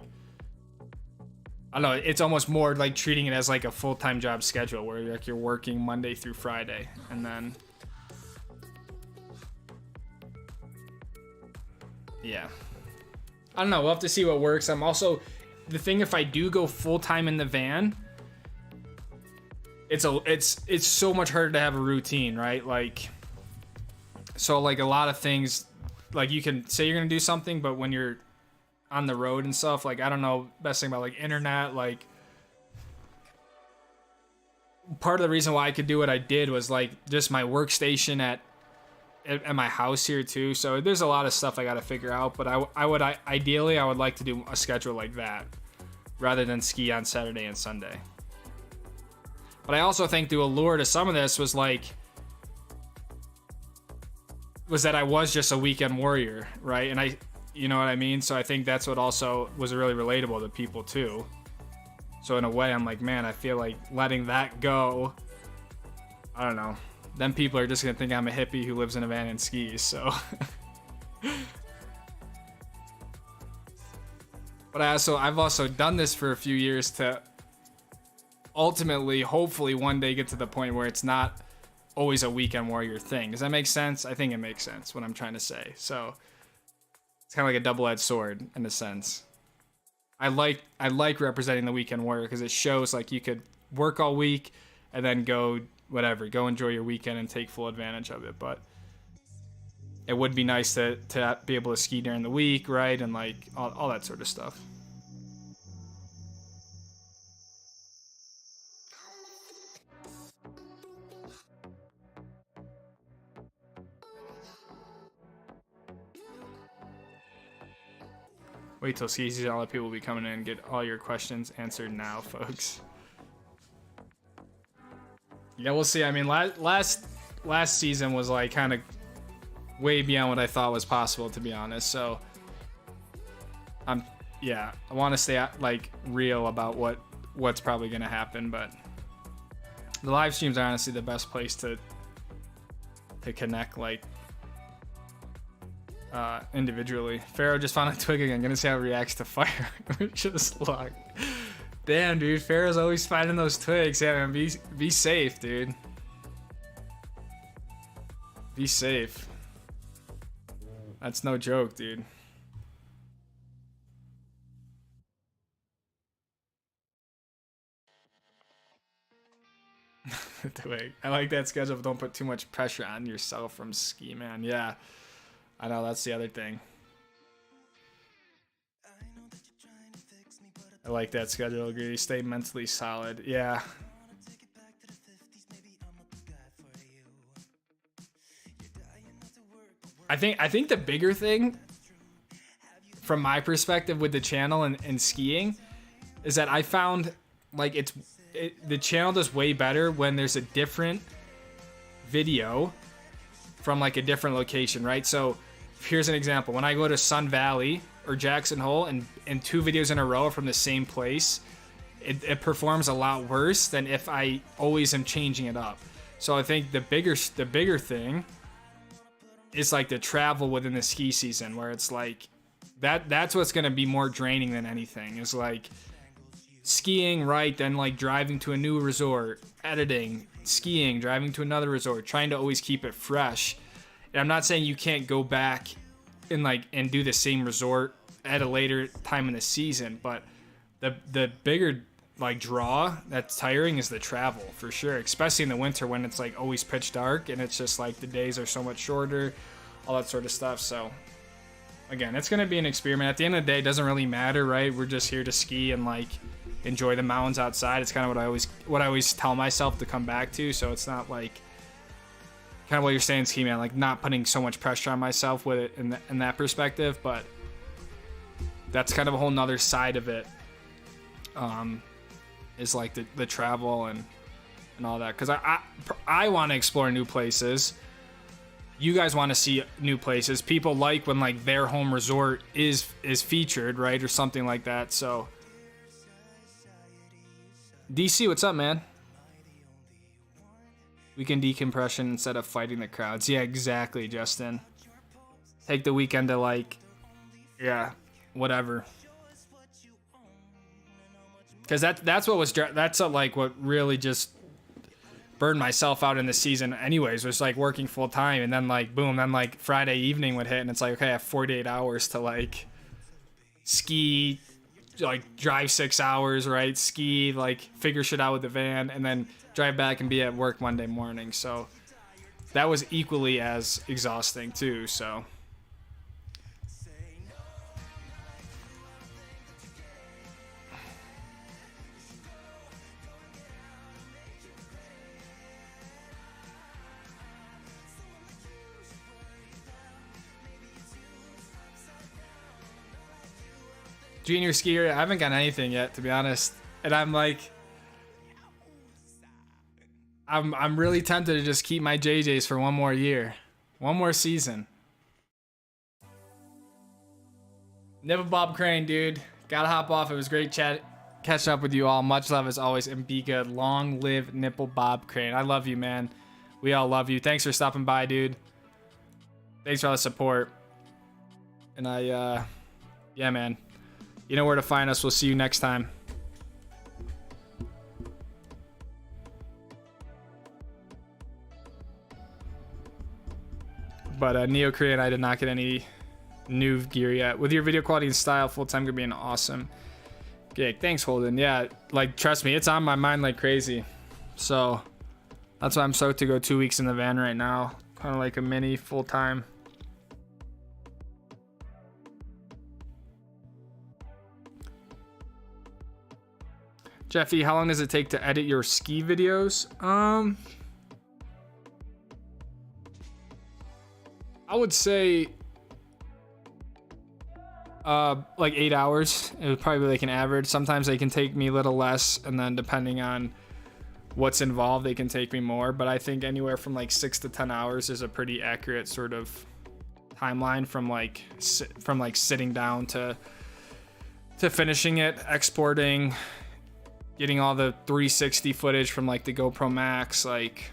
I don't know, it's almost more like treating it as like a full-time job schedule where like you're working Monday through Friday, and then yeah. I don't know. We'll have to see what works. I'm also, the thing, if I do go full time in the van, it's so much harder to have a routine, right? Like, so like a lot of things, like you can say you're gonna do something, but when you're on the road and stuff, like, I don't know, best thing about like internet, like part of the reason why I could do what I did was like just my workstation at my house here too. So there's a lot of stuff I got to figure out, but ideally I would like to do a schedule like that rather than ski on Saturday and Sunday. But I also think the allure to some of this was that I was just a weekend warrior, right? And you know what I mean? So I think that's what also was really relatable to people too. So in a way, I'm like, man, I feel like letting that go, I don't know. Then people are just gonna think I'm a hippie who lives in a van and skis, so. But I've also done this for a few years to ultimately, hopefully one day get to the point where it's not always a weekend warrior thing. Does that make sense? I think it makes sense what I'm trying to say. So it's kind of like a double-edged sword in a sense. I like representing the weekend warrior because it shows like you could work all week and then go enjoy your weekend and take full advantage of it. But it would be nice to be able to ski during the week, right? And like all that sort of stuff. Wait till ski season, all the people will be coming in and get all your questions answered now, folks. Yeah, we'll see. I mean, last season was like kind of way beyond what I thought was possible, to be honest. So, I want to stay like real about what's probably gonna happen. But the live streams are honestly the best place to connect, like individually. Pharaoh just found a twig again. Gonna see how it reacts to fire. Just luck. Damn, dude, Pharaoh's always finding those twigs. Yeah, man, be safe, dude. Be safe. That's no joke, dude. Twig. I like that schedule, but don't put too much pressure on yourself from ski, man. Yeah, I know, that's the other thing. I like that schedule. Agree. Stay mentally solid. Yeah. I think the bigger thing from my perspective with the channel and skiing is that I found like the channel does way better when there's a different video from like a different location, right? So here's an example. When I go to Sun Valley or Jackson Hole and 2 videos in a row from the same place, it performs a lot worse than if I always am changing it up. So I think the bigger thing is like the travel within the ski season, where it's like that's what's going to be more draining than anything, is like skiing, right? Then like driving to a new resort, editing, skiing, driving to another resort, trying to always keep it fresh. And I'm not saying you can't go back and do the same resort at a later time in the season, but the bigger like draw that's tiring is the travel, for sure, especially in the winter when it's like always pitch dark and it's just like the days are so much shorter, all that sort of stuff. So again, it's going to be an experiment. At the end of the day, it doesn't really matter, right? We're just here to ski and like enjoy the mountains outside. It's kind of what I always tell myself to come back to. So it's not like kind of what you're saying, ski man, like not putting so much pressure on myself with it in that perspective. But that's kind of a whole nother side of it, is like the travel and all that. Because I want to explore new places. You guys want to see new places. People like when like their home resort is featured, right, or something like that. So DC, what's up, man? Weekend decompression instead of fighting the crowds. Yeah, exactly, Justin. Take the weekend to like, yeah, whatever. Because that's what really just burned myself out in the season anyways, was like working full time, and then like boom, then like Friday evening would hit and it's like, okay, I have 48 hours to like ski, like drive 6 hours, right? Ski, like figure shit out with the van, and then drive back and be at work Monday morning. So that was equally as exhausting too. So junior skier, I haven't gotten anything yet, to be honest. And I'm like, I'm really tempted to just keep my JJs for one more year, one more season. Nipple Bob Crane, dude. Gotta hop off. It was great catching up with you all. Much love as always, and be good. Long live Nipple Bob Crane. I love you, man. We all love you. Thanks for stopping by, dude. Thanks for all the support. And yeah, man. You know where to find us. We'll see you next time. But Neo Korea and I did not get any new gear yet. With your video quality and style, full-time could be an awesome gig. Thanks, Holden. Yeah, like, trust me, it's on my mind like crazy. So that's why I'm stoked to go 2 weeks in the van right now. Kind of like a mini full-time. Jeffy, how long does it take to edit your ski videos? I would say like 8 hours. It would probably be like an average. Sometimes they can take me a little less, and then depending on what's involved, they can take me more. But I think anywhere from like 6 to 10 hours is a pretty accurate sort of timeline from like sitting down to finishing it, exporting, getting all the 360 footage from like the GoPro Max, like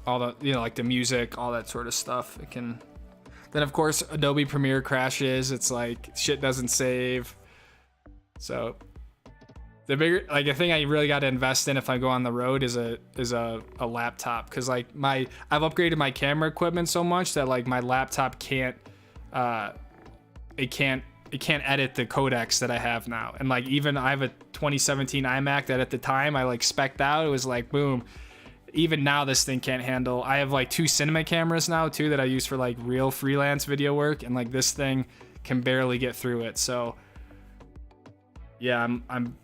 all the, you know, like the music, all that sort of stuff. It can, then of course Adobe Premiere crashes. It's like shit doesn't save. So the bigger, like, a thing I really got to invest in if I go on the road is a laptop, because like I've upgraded my camera equipment so much that like my laptop can't edit the codecs that I have now. And like, even I have a 2017 iMac that at the time I like spec'd out. It was like, boom. Even now this thing can't handle. I have like 2 cinema cameras now too that I use for like real freelance video work, and like this thing can barely get through it. So yeah, I'm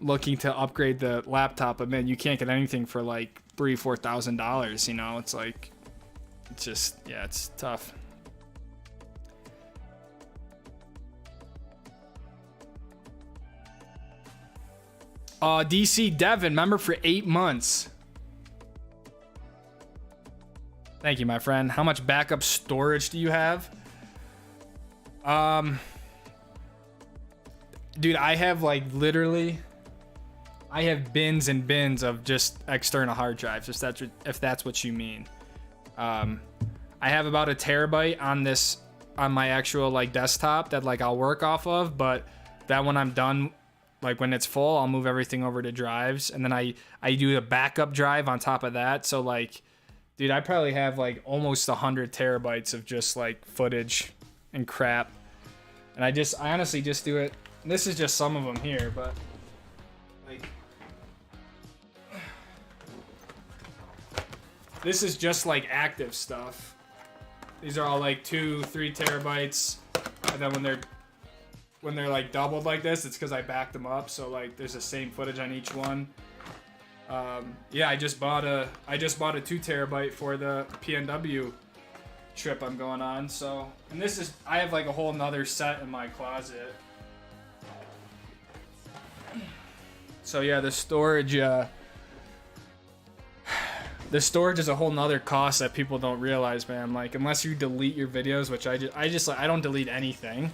looking to upgrade the laptop, but man, you can't get anything for like $3,000-$4,000, you know. It's like, it's just, yeah, it's tough. DC Devin, member for 8 months. Thank you, my friend. How much backup storage do you have? Dude, I have like literally, I have bins and bins of just external hard drives, if that's what you mean. I have about 1 terabyte on my actual like desktop that like I'll work off of, but that when I'm done, like when it's full, I'll move everything over to drives, and then I do a backup drive on top of that. So like, dude, I probably have like almost 100 terabytes of just like footage and crap. And I honestly just do it. This is just some of them here, but like, this is just like active stuff. These are all like 2-3 terabytes. And then when they're like doubled like this, it's because I backed them up. So like there's the same footage on each one. Yeah, I just bought a 2 terabyte for the PNW trip I'm going on. So, and this is, I have like a whole nother set in my closet. So yeah, the storage is a whole nother cost that people don't realize, man. Like, unless you delete your videos, which I don't delete anything.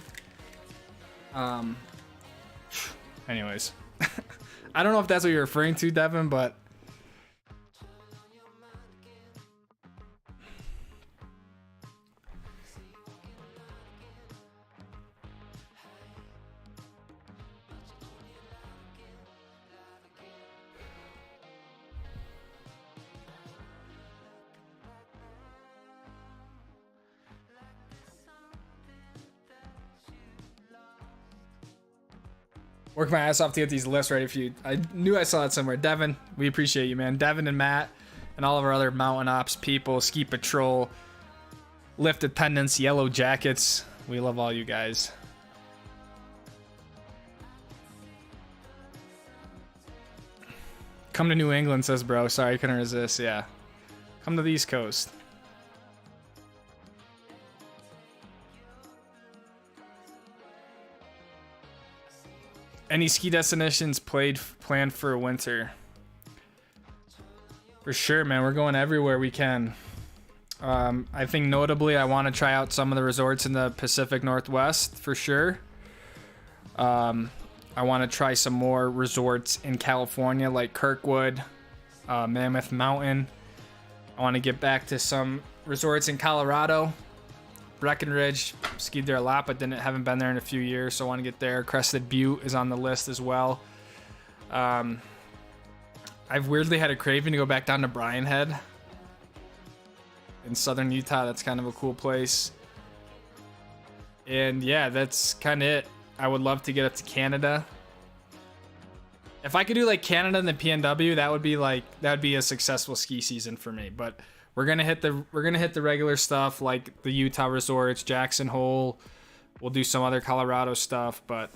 Anyways. I don't know if that's what you're referring to, Devin, but Work my ass off to get these lifts ready for you. I knew I saw it somewhere. Devin, we appreciate you, man. Devin and Matt and all of our other mountain ops people, ski patrol, lift attendants, yellow jackets. We love all you guys. Come to New England, says bro. Sorry, I couldn't resist. Yeah. Come to the East Coast. Any ski destinations planned for winter? For sure, man. We're going everywhere we can. I think notably, I want to try out some of the resorts in the Pacific Northwest for sure. I want to try some more resorts in California like Kirkwood, Mammoth Mountain. I want to get back to some resorts in Colorado. Breckenridge, skied there a lot, but haven't been there in a few years, so I want to get there. Crested Butte is on the list as well. I've weirdly had a craving to go back down to Bryan Head in southern Utah. That's kind of a cool place. And yeah, that's kind of it. I would love to get up to Canada. If I could do like Canada and the PNW, that would be a successful ski season for me. But we're gonna hit the regular stuff like the Utah resorts, Jackson Hole. We'll do some other Colorado stuff. But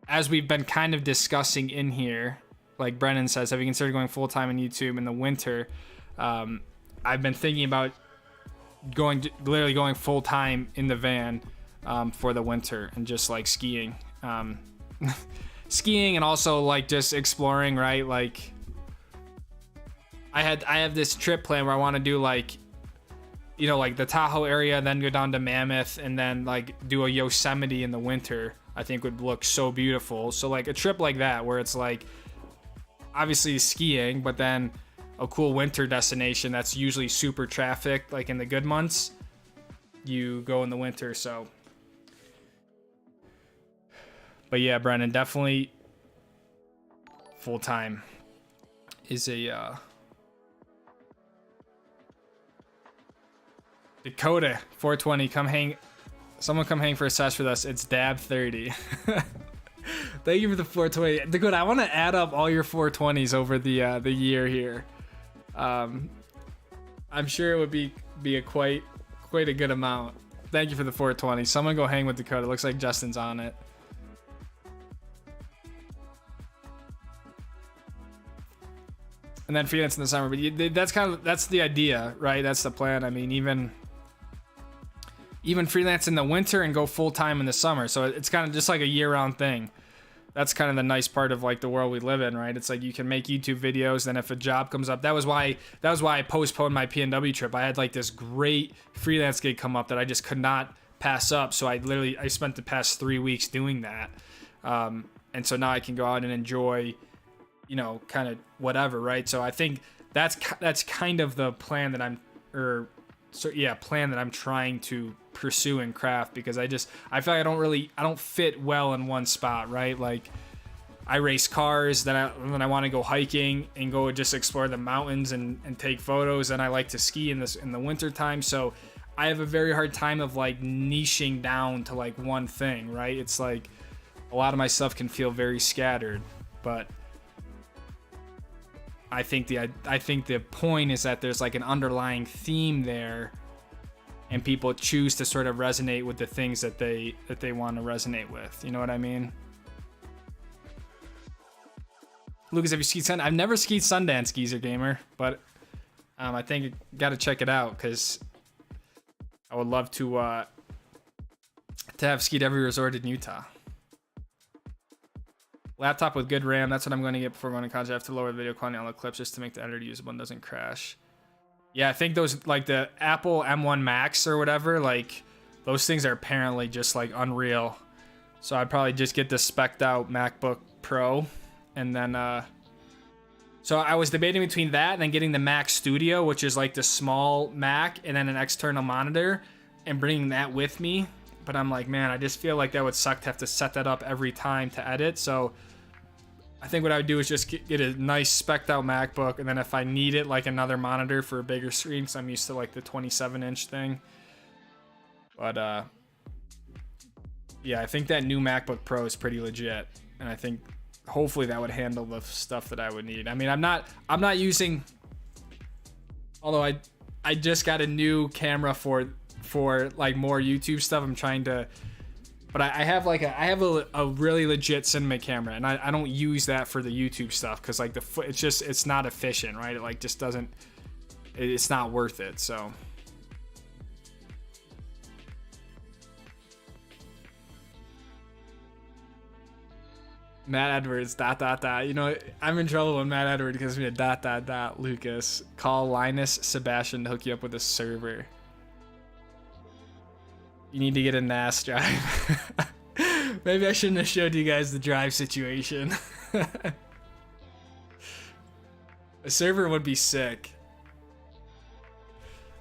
as we've been kind of discussing in here, like Brennan says, have you considered going full time on YouTube in the winter? I've been thinking about literally going full time in the van. For the winter and just like skiing, skiing and also like just exploring, right? Like I have this trip plan where I want to do like, you know, like the Tahoe area, then go down to Mammoth and then like do a Yosemite in the winter. I think would look so beautiful. So like a trip like that where it's like obviously skiing, but then a cool winter destination that's usually super trafficked, like in the good months, you go in the winter. So but yeah, Brennan, definitely full time is a Dakota 420. Come hang, someone come hang for a sesh with us. It's Dab 30. Thank you for the 420, Dakota. I want to add up all your 420s over the year here. I'm sure it would be a quite a good amount. Thank you for the 420. Someone go hang with Dakota. Looks like Justin's on it. And then freelance in the summer, but that's the idea, right? That's the plan. I mean, even freelance in the winter and go full time in the summer. So it's kind of just like a year-round thing. That's kind of the nice part of like the world we live in, right? It's like you can make YouTube videos. Then if a job comes up, that was why I postponed my PNW trip. I had like this great freelance gig come up that I just could not pass up. So I spent the past 3 weeks doing that, and so now I can go out and enjoy, you know, kind of whatever, right? So I think that's kind of the plan that I'm trying to pursue in craft, because I feel like I don't fit well in one spot, right? Like I race cars, then I want to go hiking and go just explore the mountains and take photos, and I like to ski in the winter time. So I have a very hard time of like niching down to like one thing, right? It's like a lot of my stuff can feel very scattered, but I think the point is that there's like an underlying theme there, and people choose to sort of resonate with the things that they want to resonate with. You know what I mean? Lucas, have you skied Sundance? I've never skied Sundance, Geezer Gamer, but I think got to check it out, because I would love to have skied every resort in Utah. Laptop with good RAM, that's what I'm going to get before going to college. I have to lower the video quality on the clips just to make the editor usable and doesn't crash. Yeah, I think those, like the Apple M1 Max or whatever, like those things are apparently just like unreal. So I'd probably just get the spec'd out MacBook Pro, and then so I was debating between that and then getting the Mac Studio, which is like the small Mac, and then an external monitor, and bringing that with me. But I'm like, man, I just feel like that would suck to have to set that up every time to edit. So I think what I would do is just get a nice spec'd out MacBook, and then if I need it, like another monitor for a bigger screen, so I'm used to like the 27-inch thing. But yeah, I think that new MacBook Pro is pretty legit. and I think hopefully that would handle the stuff that I would need. I mean, I'm not using, although I just got a new camera for like more YouTube stuff. I'm trying to, but I have like a really legit cinema camera, and I don't use that for the YouTube stuff because like it's not efficient, right? It like just doesn't, it's not worth it. So Matt Edwards, ... You know, I'm in trouble when Matt Edwards gives me a ... Lucas, call Linus Sebastian to hook you up with a server. You need to get a NAS drive. Maybe I shouldn't have showed you guys the drive situation. A server would be sick.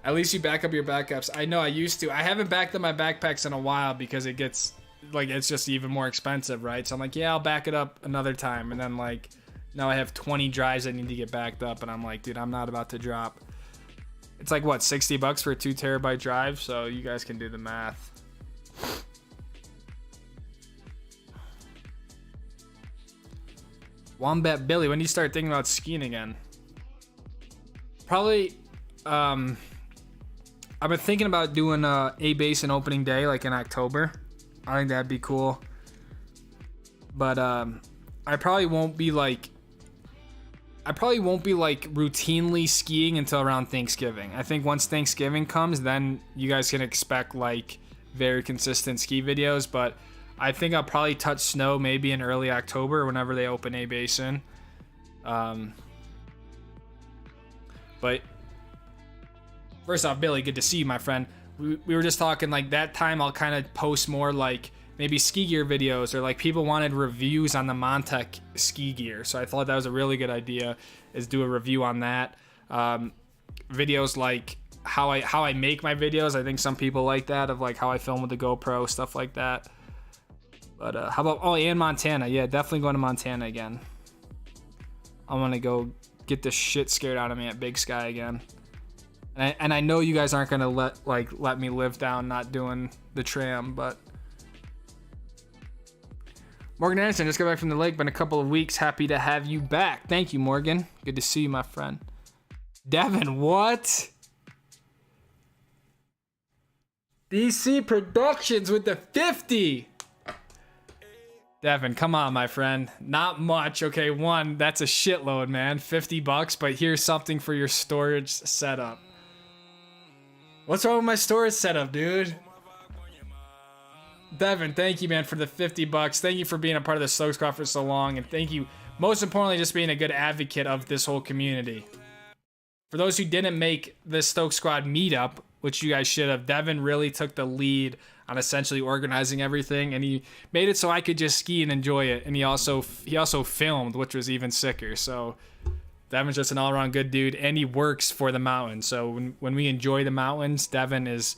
At least you back up your backups. I know I used to. I haven't backed up my backpacks in a while because it gets, like, it's just even more expensive, right? So I'm like, yeah, I'll back it up another time. And then, like, now I have 20 drives that need to get backed up. And I'm like, dude, I'm not about to drop. It's like, what, $60 for a 2 terabyte drive? So you guys can do the math. Wombat Billy, when do you start thinking about skiing again? Probably, I've been thinking about doing a basin opening day, like in October. I think that'd be cool. But I probably won't be like routinely skiing until around Thanksgiving. I think once Thanksgiving comes, then you guys can expect like very consistent ski videos. But I think I'll probably touch snow maybe in early October whenever they open a basin. But first off, Billy, good to see you, my friend. We were just talking like that time I'll kind of post more like maybe ski gear videos, or like people wanted reviews on the Montec ski gear. So I thought that was a really good idea, is do a review on that. Videos like how I make my videos. I think some people like that, of like how I film with the GoPro, stuff like that. But how about, oh, and Montana. Yeah, definitely going to Montana again. I want to go get the shit scared out of me at Big Sky again. And I know you guys aren't gonna let me live down not doing the tram, but Morgan Anderson just got back from the lake. Been a couple of weeks. Happy to have you back. Thank you, Morgan. Good to see you, my friend. Devin, what? DC Productions with the 50. Devin, come on, my friend. Not much. Okay, one, that's a shitload, man. $50, but here's something for your storage setup. What's wrong with my storage setup, dude? Devin, thank you, man, for the $50. Thank you for being a part of the Stoke Squad for so long, and thank you, most importantly, just being a good advocate of this whole community. For those who didn't make the Stoke Squad meetup, which you guys should have, Devin really took the lead on essentially organizing everything, and he made it so I could just ski and enjoy it. And he also filmed, which was even sicker. So Devin's just an all-around good dude, and he works for the mountains. So when we enjoy the mountains, Devin is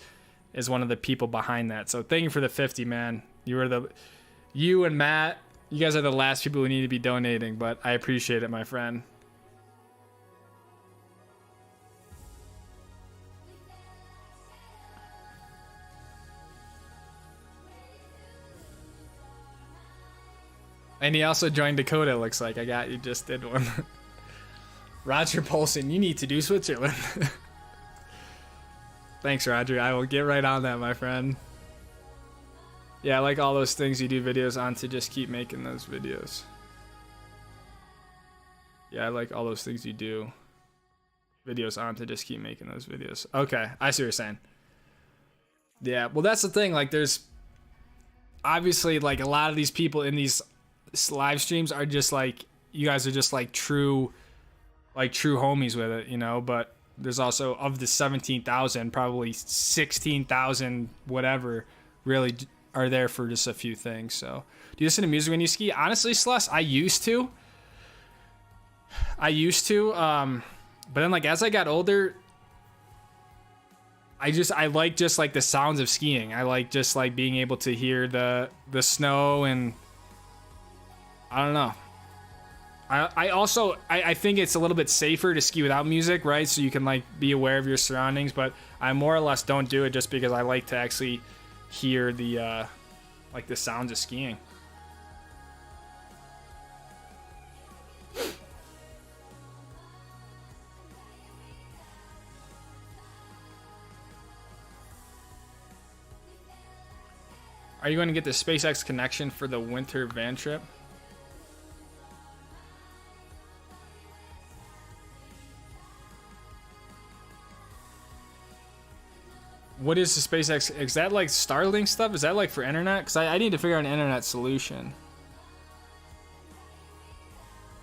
one of the people behind that. So thank you for the 50, man. You and Matt, you guys are the last people who need to be donating, but I appreciate it, my friend. And he also joined Dakota, it looks like. You just did one. Roger Polson, you need to do Switzerland. Thanks, Roger. I will get right on that, my friend. Yeah, I like all those things you do videos on, to just keep making those videos. Yeah, I like all those things you do videos on, to just keep making those videos. Okay, I see what you're saying. Yeah, well, that's the thing. Like, there's obviously, like, a lot of these people in these live streams are just like, you guys are just like true homies with it, you know. But there's also, of the 17,000, probably 16,000 whatever really are there for just a few things. So do you listen to music when you ski? Honestly, Celeste, I used to but then, like, as I got older, I like just like the sounds of skiing. I like just like being able to hear the snow, and I don't know. I think it's a little bit safer to ski without music, right? So you can like be aware of your surroundings, but I more or less don't do it just because I like to actually hear the like the sounds of skiing. Are you going to get the SpaceX connection for the winter van trip? What is the SpaceX? Is that like Starlink stuff? Is that like for internet? Because I need to figure out an internet solution.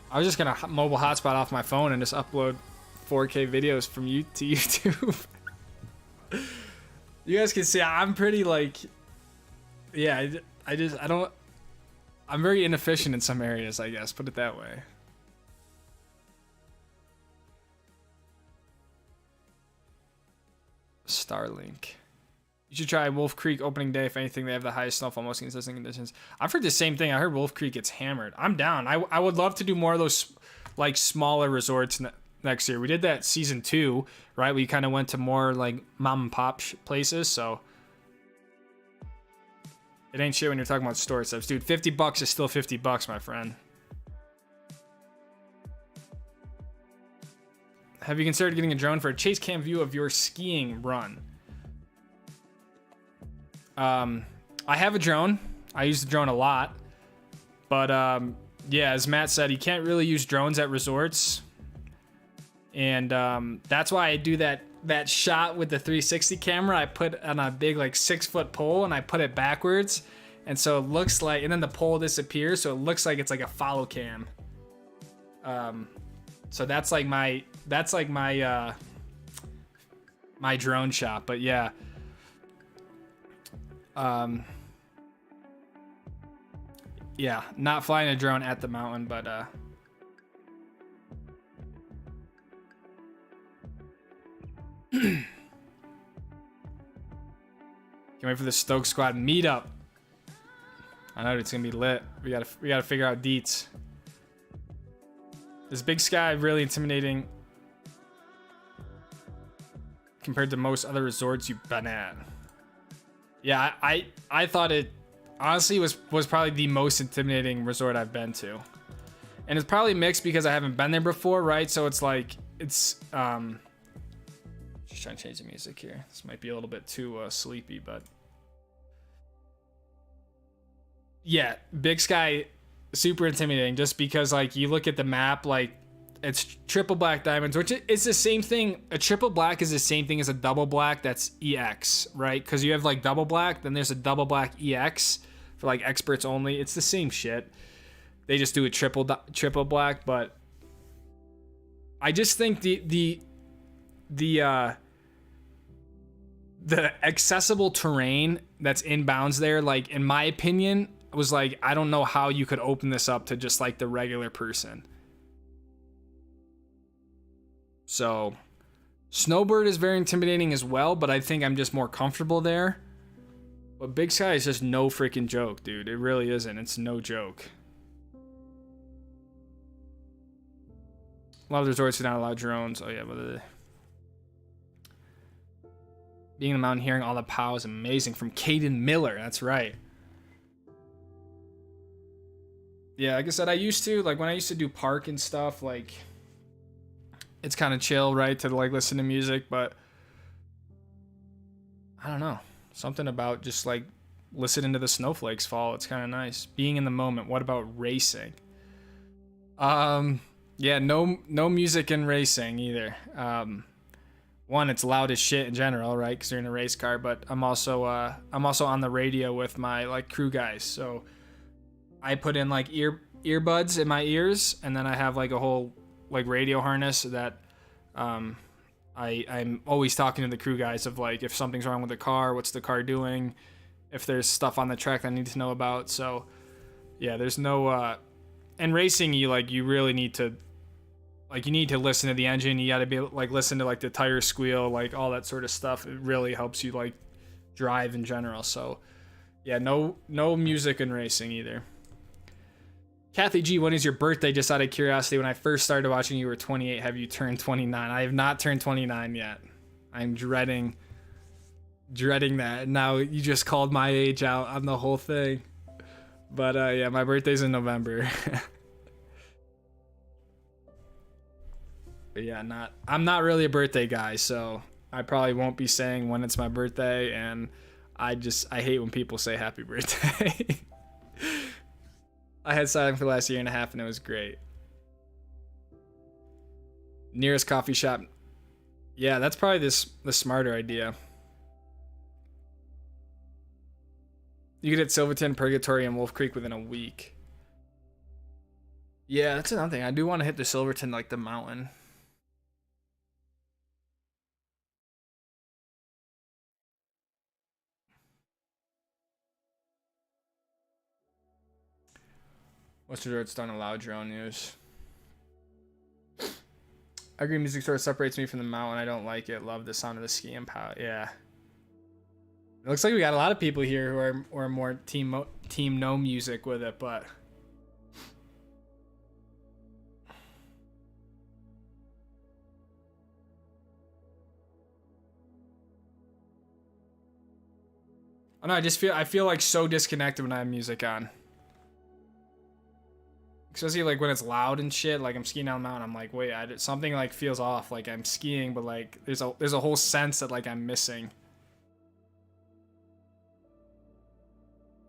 I was just gonna mobile hotspot off my phone and just upload 4K videos from you to YouTube. You guys can see I'm pretty like, yeah, I'm very inefficient in some areas, I guess, put it that way. Starlink. You should try Wolf Creek opening day. If anything, they have the highest snowfall, most consistent conditions. I've heard the same thing. I heard Wolf Creek gets hammered. I'm down. I would love to do more of those like smaller resorts next year. We did that season 2, right? We kind of went to more like mom and pop places. So it ain't shit when you're talking about storage stuff, dude. $50 is still $50, my friend. Have you considered getting a drone for a chase cam view of your skiing run? I have a drone. I use the drone a lot. But yeah, as Matt said, you can't really use drones at resorts. And that's why I do that shot with the 360 camera. I put on a big like 6-foot pole and I put it backwards. And so it looks like, and then the pole disappears. So it looks like it's like a follow cam. So that's like my my drone shot. But yeah. Yeah, not flying a drone at the mountain, but can't wait for the Stoke squad meetup. I know it's gonna be lit. We gotta figure out deets. Is Big Sky really intimidating compared to most other resorts you've been at? Yeah, I thought it honestly was probably the most intimidating resort I've been to. And it's probably mixed because I haven't been there before, right? So it's like, it's, just trying to change the music here. This might be a little bit too sleepy, but yeah, Big Sky, super intimidating just because like you look at the map, like it's triple black diamonds, which is the same thing. A triple black is the same thing as a double black. That's EX, right? Because you have like double black, then there's a double black EX for like experts only. It's the same shit. They just do a triple black, but I just think the accessible terrain that's inbounds there, like in my opinion, was like, I don't know how you could open this up to just like the regular person. So Snowbird is very intimidating as well, but I think I'm just more comfortable there. But Big Sky is just no freaking joke, dude. It really isn't. It's no joke. A lot of resorts do not allow drones. Oh yeah, but being in the mountain, hearing all the pow is amazing. From Caden Miller, that's right. Yeah, like I said, I used to, like when I used to do park and stuff, like it's kind of chill, right, to like listen to music, but I don't know. Something about just like listening to the snowflakes fall, it's kind of nice. Being in the moment. What about racing? Yeah, no music in racing either. One, it's loud as shit in general, right? Because you're in a race car. But I'm also on the radio with my like crew guys, so I put in like earbuds in my ears, and then I have like a whole like radio harness that I'm always talking to the crew guys of like if something's wrong with the car, what's the car doing, if there's stuff on the track that I need to know about. So yeah, there's no and racing, you really need to listen to the engine. You got to be like listen to like the tire squeal, like all that sort of stuff. It really helps you like drive in general. So yeah, no music in racing either. Kathy G, when is your birthday? Just out of curiosity, when I first started watching you were 28. Have you turned 29? I have not turned 29 yet. I'm dreading that. Now you just called my age out on the whole thing. But yeah, my birthday's in November. But yeah, I'm not really a birthday guy, so I probably won't be saying when it's my birthday, and I hate when people say happy birthday. I had cycling for the last year and a half and it was great. Nearest coffee shop. Yeah, that's probably the smarter idea. You could hit Silverton, Purgatory, and Wolf Creek within a week. Yeah, that's another thing. I do want to hit the Silverton, like the mountain. What's resorts don't allow drone use? I agree, music store separates me from the mountain. I don't like it. Love the sound of the ski and pow. Yeah. It looks like we got a lot of people here who are more team no music with it, but I don't know, I feel like so disconnected when I have music on. Especially like when it's loud and shit, like I'm skiing down the mountain, I'm like, wait, something like feels off. Like I'm skiing, but like there's a whole sense that like I'm missing.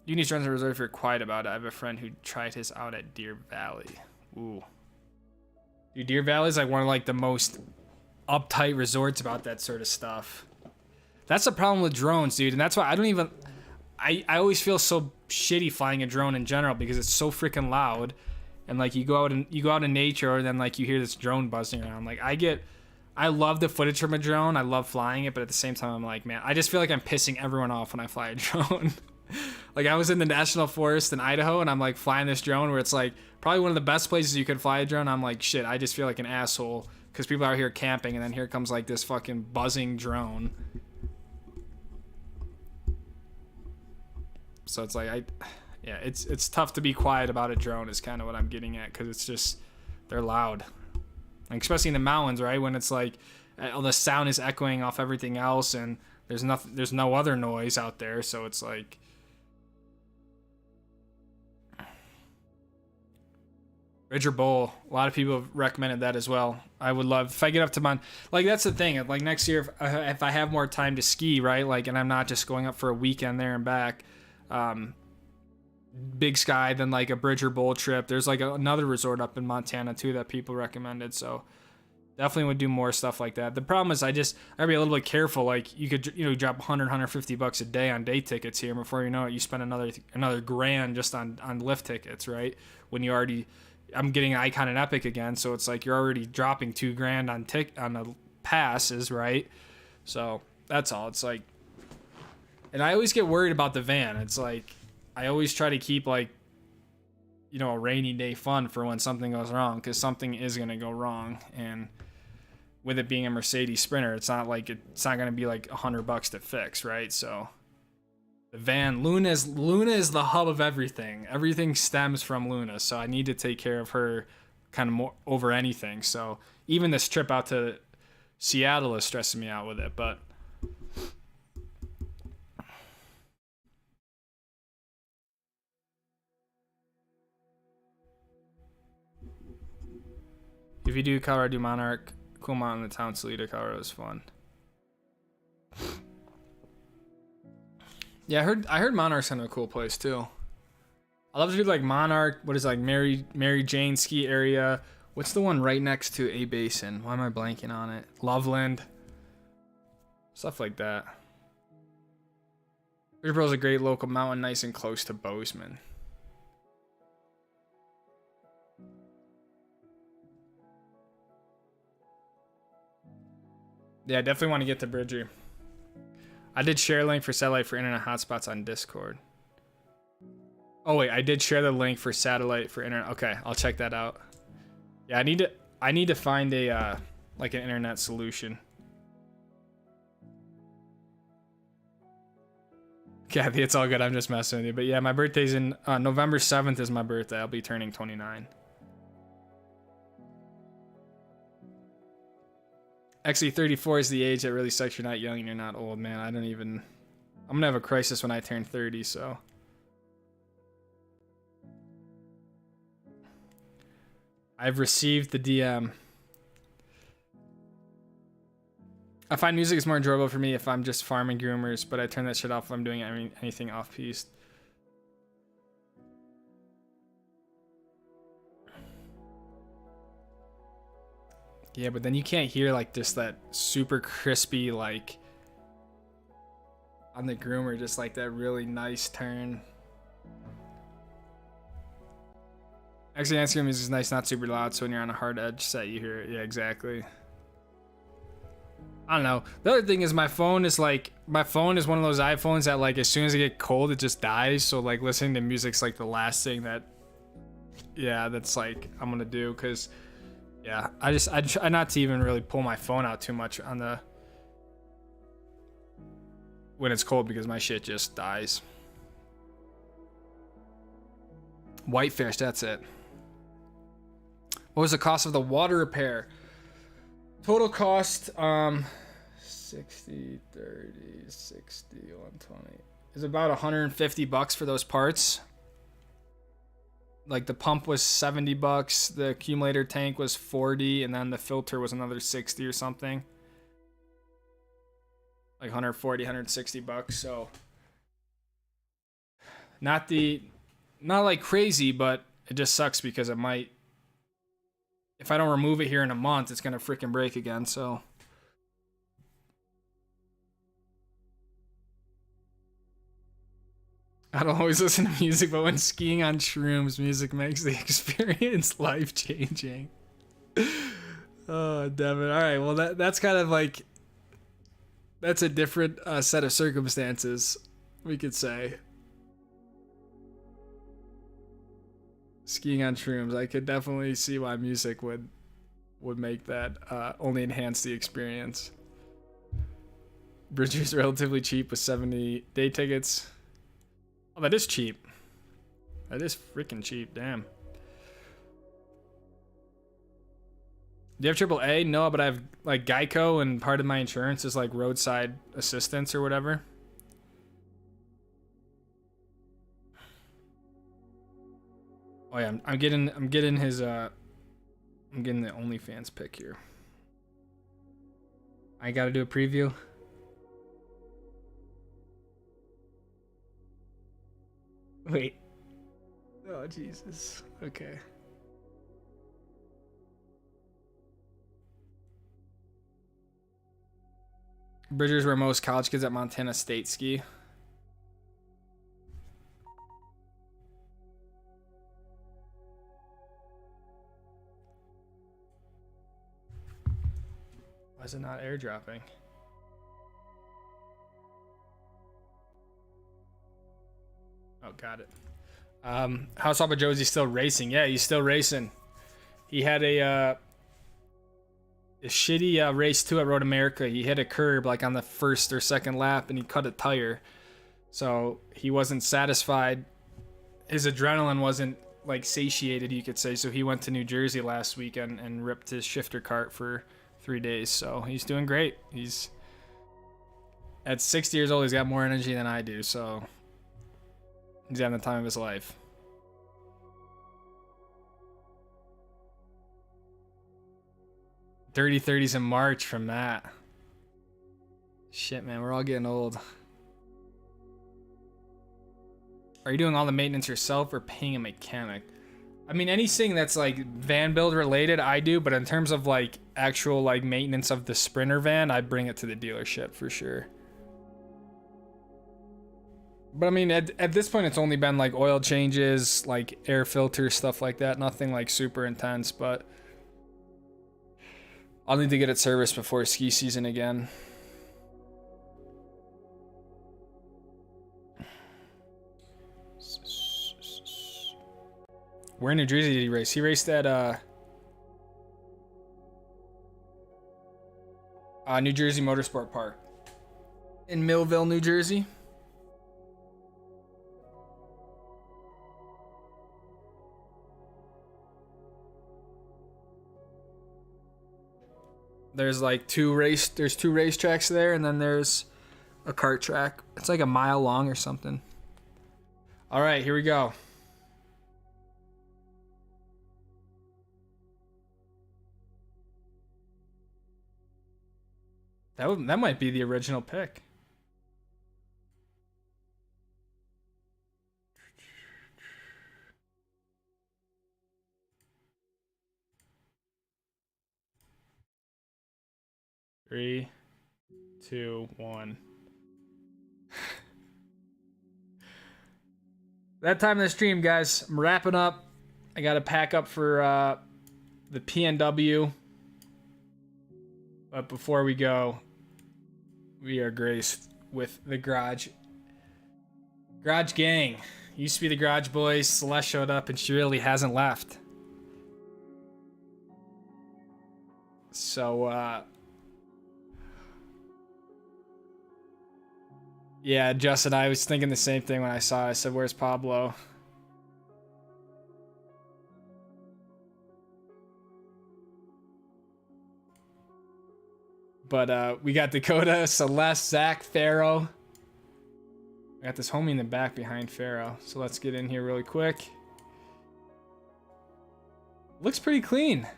You need to run the reserve if you're quiet about it. I have a friend who tried his out at Deer Valley. Ooh. Dude, Deer Valley is like one of like the most uptight resorts about that sort of stuff. That's the problem with drones, dude, and that's why I don't even. I always feel so shitty flying a drone in general because it's so freaking loud, and like you go out in nature, and then like you hear this drone buzzing around. Like I love the footage from a drone. I love flying it, but at the same time, I'm like, man, I just feel like I'm pissing everyone off when I fly a drone. Like I was in the national forest in Idaho, and I'm like flying this drone where it's like probably one of the best places you could fly a drone. I'm like, shit, I just feel like an asshole because people are here camping, and then here comes like this fucking buzzing drone. So it's like yeah, it's tough to be quiet about a drone is kind of what I'm getting at, because it's just they're loud, like especially in the mountains, right? When it's like all the sound is echoing off everything else, and there's no other noise out there, so it's like. Bridger Bowl, a lot of people have recommended that as well. I would love if I get up to like that's the thing. Like next year, if I have more time to ski, right? Like, and I'm not just going up for a weekend there and back. Big Sky, then like a Bridger Bowl trip. There's like another resort up in Montana too that people recommended. So definitely would do more stuff like that. The problem is I'd be a little bit careful. Like you could drop $150 a day on day tickets here, and before you know it, you spend another grand just on lift tickets, right? When you already. I'm getting Icon and Epic again, so it's like you're already dropping $2,000 on the passes, right? So that's all. It's like, and I always get worried about the van. It's like I always try to keep like, a rainy day fun for when something goes wrong, because something is gonna go wrong, and with it being a Mercedes Sprinter, it's not gonna be like $100 to fix, right? So. The van, Luna is the hub of everything. Everything stems from Luna, so I need to take care of her kind of more over anything. So even this trip out to Seattle is stressing me out with it, but if you do Colorado, do Monarch, cool mountain in the town, Salida, Colorado is fun. Yeah, I heard Monarch's kind of a cool place too. I love to do like Monarch. What is like Mary Jane ski area? What's the one right next to A Basin? Why am I blanking on it? Loveland. Stuff like that. Bridgeboro is a great local mountain, nice and close to Bozeman. Yeah, I definitely want to get to Bridger. I did share a link for satellite for internet hotspots on Discord. Oh wait, I did share the link for satellite for internet. Okay, I'll check that out. Yeah, I need to find a like an internet solution. Kathy, it's all good. I'm just messing with you. But yeah, my birthday's in November 7th is my birthday. I'll be turning 29. Actually, 34 is the age that really sucks. You're not young and you're not old, man. I'm gonna have a crisis when I turn 30, so. I've received the DM. I find music is more enjoyable for me if I'm just farming groomers, but I turn that shit off if I'm doing anything off-piste. Yeah, but then you can't hear like just that super crispy, like on the groomer, just like that really nice turn. Actually, Instagram music is nice, not super loud, so when you're on a hard edge set, you hear it. Yeah, exactly. I don't know. The other thing is my phone is one of those iPhones that like as soon as it get cold, it just dies. So like listening to music's like the last thing that, yeah, that's like I'm gonna do, because yeah, I try not to even really pull my phone out too much on the when it's cold, because my shit just dies. Whitefish, that's it. What was the cost of the water repair? Total cost, 60, 30, 60, 120. Is about 150 bucks for those parts. Like the pump was 70 bucks, the accumulator tank was 40, and then the filter was another 60 or something. Like 140, 160 bucks. So not like crazy, but it just sucks because it might, if I don't remove it here in a month, it's gonna freaking break again. So I don't always listen to music, but when skiing on shrooms, music makes the experience life-changing. Oh, Devin. All right, well that's kind of like, that's a different set of circumstances, we could say. Skiing on shrooms, I could definitely see why music would make that only enhance the experience. Bridger's relatively cheap with 70 day tickets. Oh, that is cheap. That is freaking cheap, damn. Do you have AAA? No, but I have like Geico, and part of my insurance is like roadside assistance or whatever. Oh yeah, I'm getting his I'm getting the OnlyFans pick here. I gotta do a preview. Wait. Oh Jesus. Okay. Bridger's where most college kids at Montana State ski. Why is it not airdropping? Oh, got it. How's Papa Josie still racing? Yeah, he's still racing. He had a shitty race 2 at Road America. He hit a curb like on the first or second lap, and he cut a tire. So he wasn't satisfied. His adrenaline wasn't like satiated, you could say. So he went to New Jersey last weekend and ripped his shifter cart for 3 days. So he's doing great. He's at 60 years old. He's got more energy than I do. So he's having the time of his life. Dirty 30s in March from Matt. Shit, man, we're all getting old. Are you doing all the maintenance yourself or paying a mechanic? I mean, anything that's like van build related, I do, but in terms of like actual like maintenance of the Sprinter van, I bring it to the dealership for sure. But I mean, at this point, it's only been like oil changes, like air filter, stuff like that. Nothing like super intense, but I'll need to get it serviced before ski season again. Where in New Jersey did he race? He raced at New Jersey Motorsport Park in Millville, New Jersey. There's like two racetracks there, and then there's a kart track. It's like a mile long or something. All right, here we go. That might be the original pick. Three, two, one. That time of the stream, guys. I'm wrapping up. I got to pack up for the PNW. But before we go, we are graced with the Garage Gang. Used to be the Garage Boys. Celeste showed up and she really hasn't left. So, yeah, Justin, I was thinking the same thing when I saw it. I said, where's Pablo? But we got Dakota, Celeste, Zach, Pharaoh. We got this homie in the back behind Pharaoh. So let's get in here really quick. Looks pretty clean.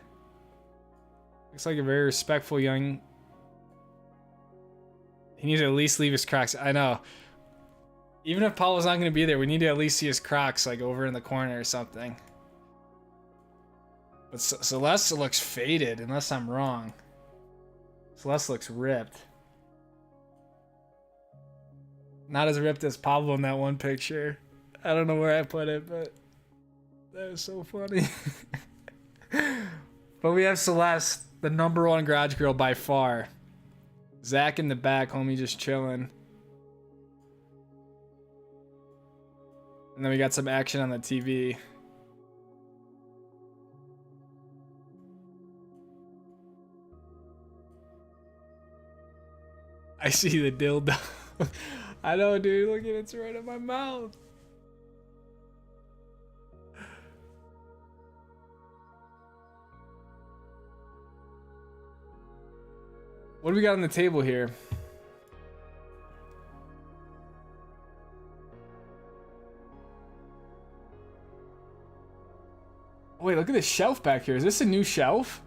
Looks like a very respectful young... He needs to at least leave his Crocs. I know. Even if Paulo's not going to be there, we need to at least see his Crocs like over in the corner or something. But Celeste looks faded, unless I'm wrong. Celeste looks ripped. Not as ripped as Pablo in that one picture. I don't know where I put it, but that was so funny. But we have Celeste, the #1 garage girl by far. Zach in the back, homie, just chilling. And then we got some action on the TV. I see the dildo. I know, dude. Look at it. It's right in my mouth. What do we got on the table here? Oh, wait, look at this shelf back here. Is this a new shelf?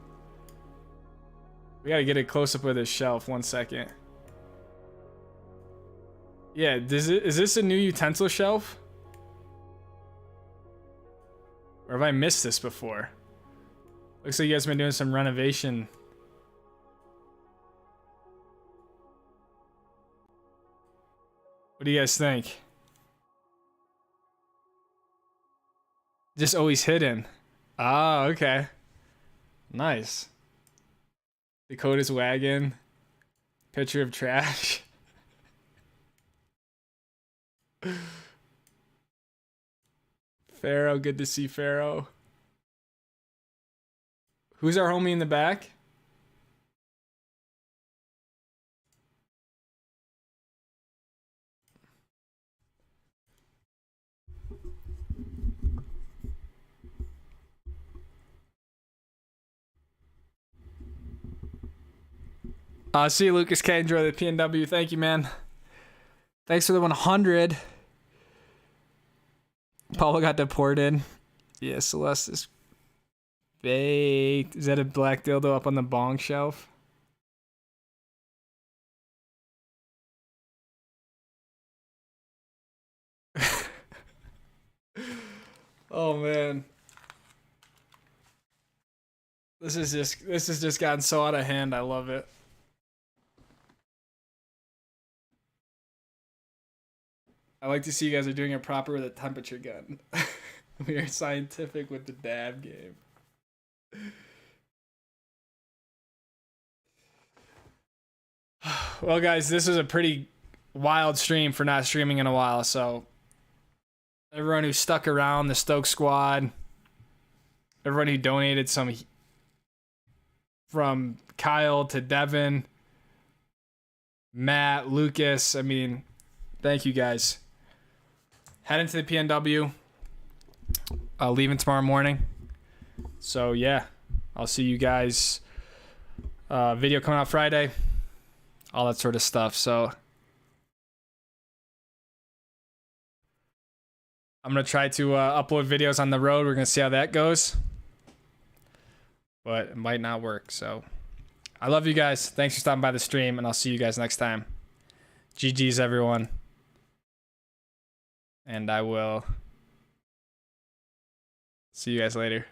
We gotta get a close-up of this shelf. 1 second. Yeah, is this a new utensil shelf? Or have I missed this before? Looks like you guys have been doing some renovation. What do you guys think? Just always hidden. Ah, okay. Nice. Dakota's wagon. Picture of trash. Pharaoh, good to see Pharaoh. Who's our homie in the back? See you, Lucas K. Enjoy the PNW. Thank you, man. Thanks for the 100. Paulo got deported. Yeah, Celeste is baked. Is that a black dildo up on the bong shelf? Oh man. This has just gotten so out of hand. I love it. I like to see you guys are doing it proper with a temperature gun. We are scientific with the dab game. Well, guys, this was a pretty wild stream for not streaming in a while. So, everyone who stuck around, the Stoke squad, everyone who donated some, from Kyle to Devin, Matt, Lucas. I mean, thank you guys. Heading to the PNW. Leaving tomorrow morning. So yeah, I'll see you guys. Video coming out Friday. All that sort of stuff. So I'm gonna try to upload videos on the road. We're gonna see how that goes. But it might not work. So I love you guys. Thanks for stopping by the stream, and I'll see you guys next time. GG's, everyone. And I will see you guys later.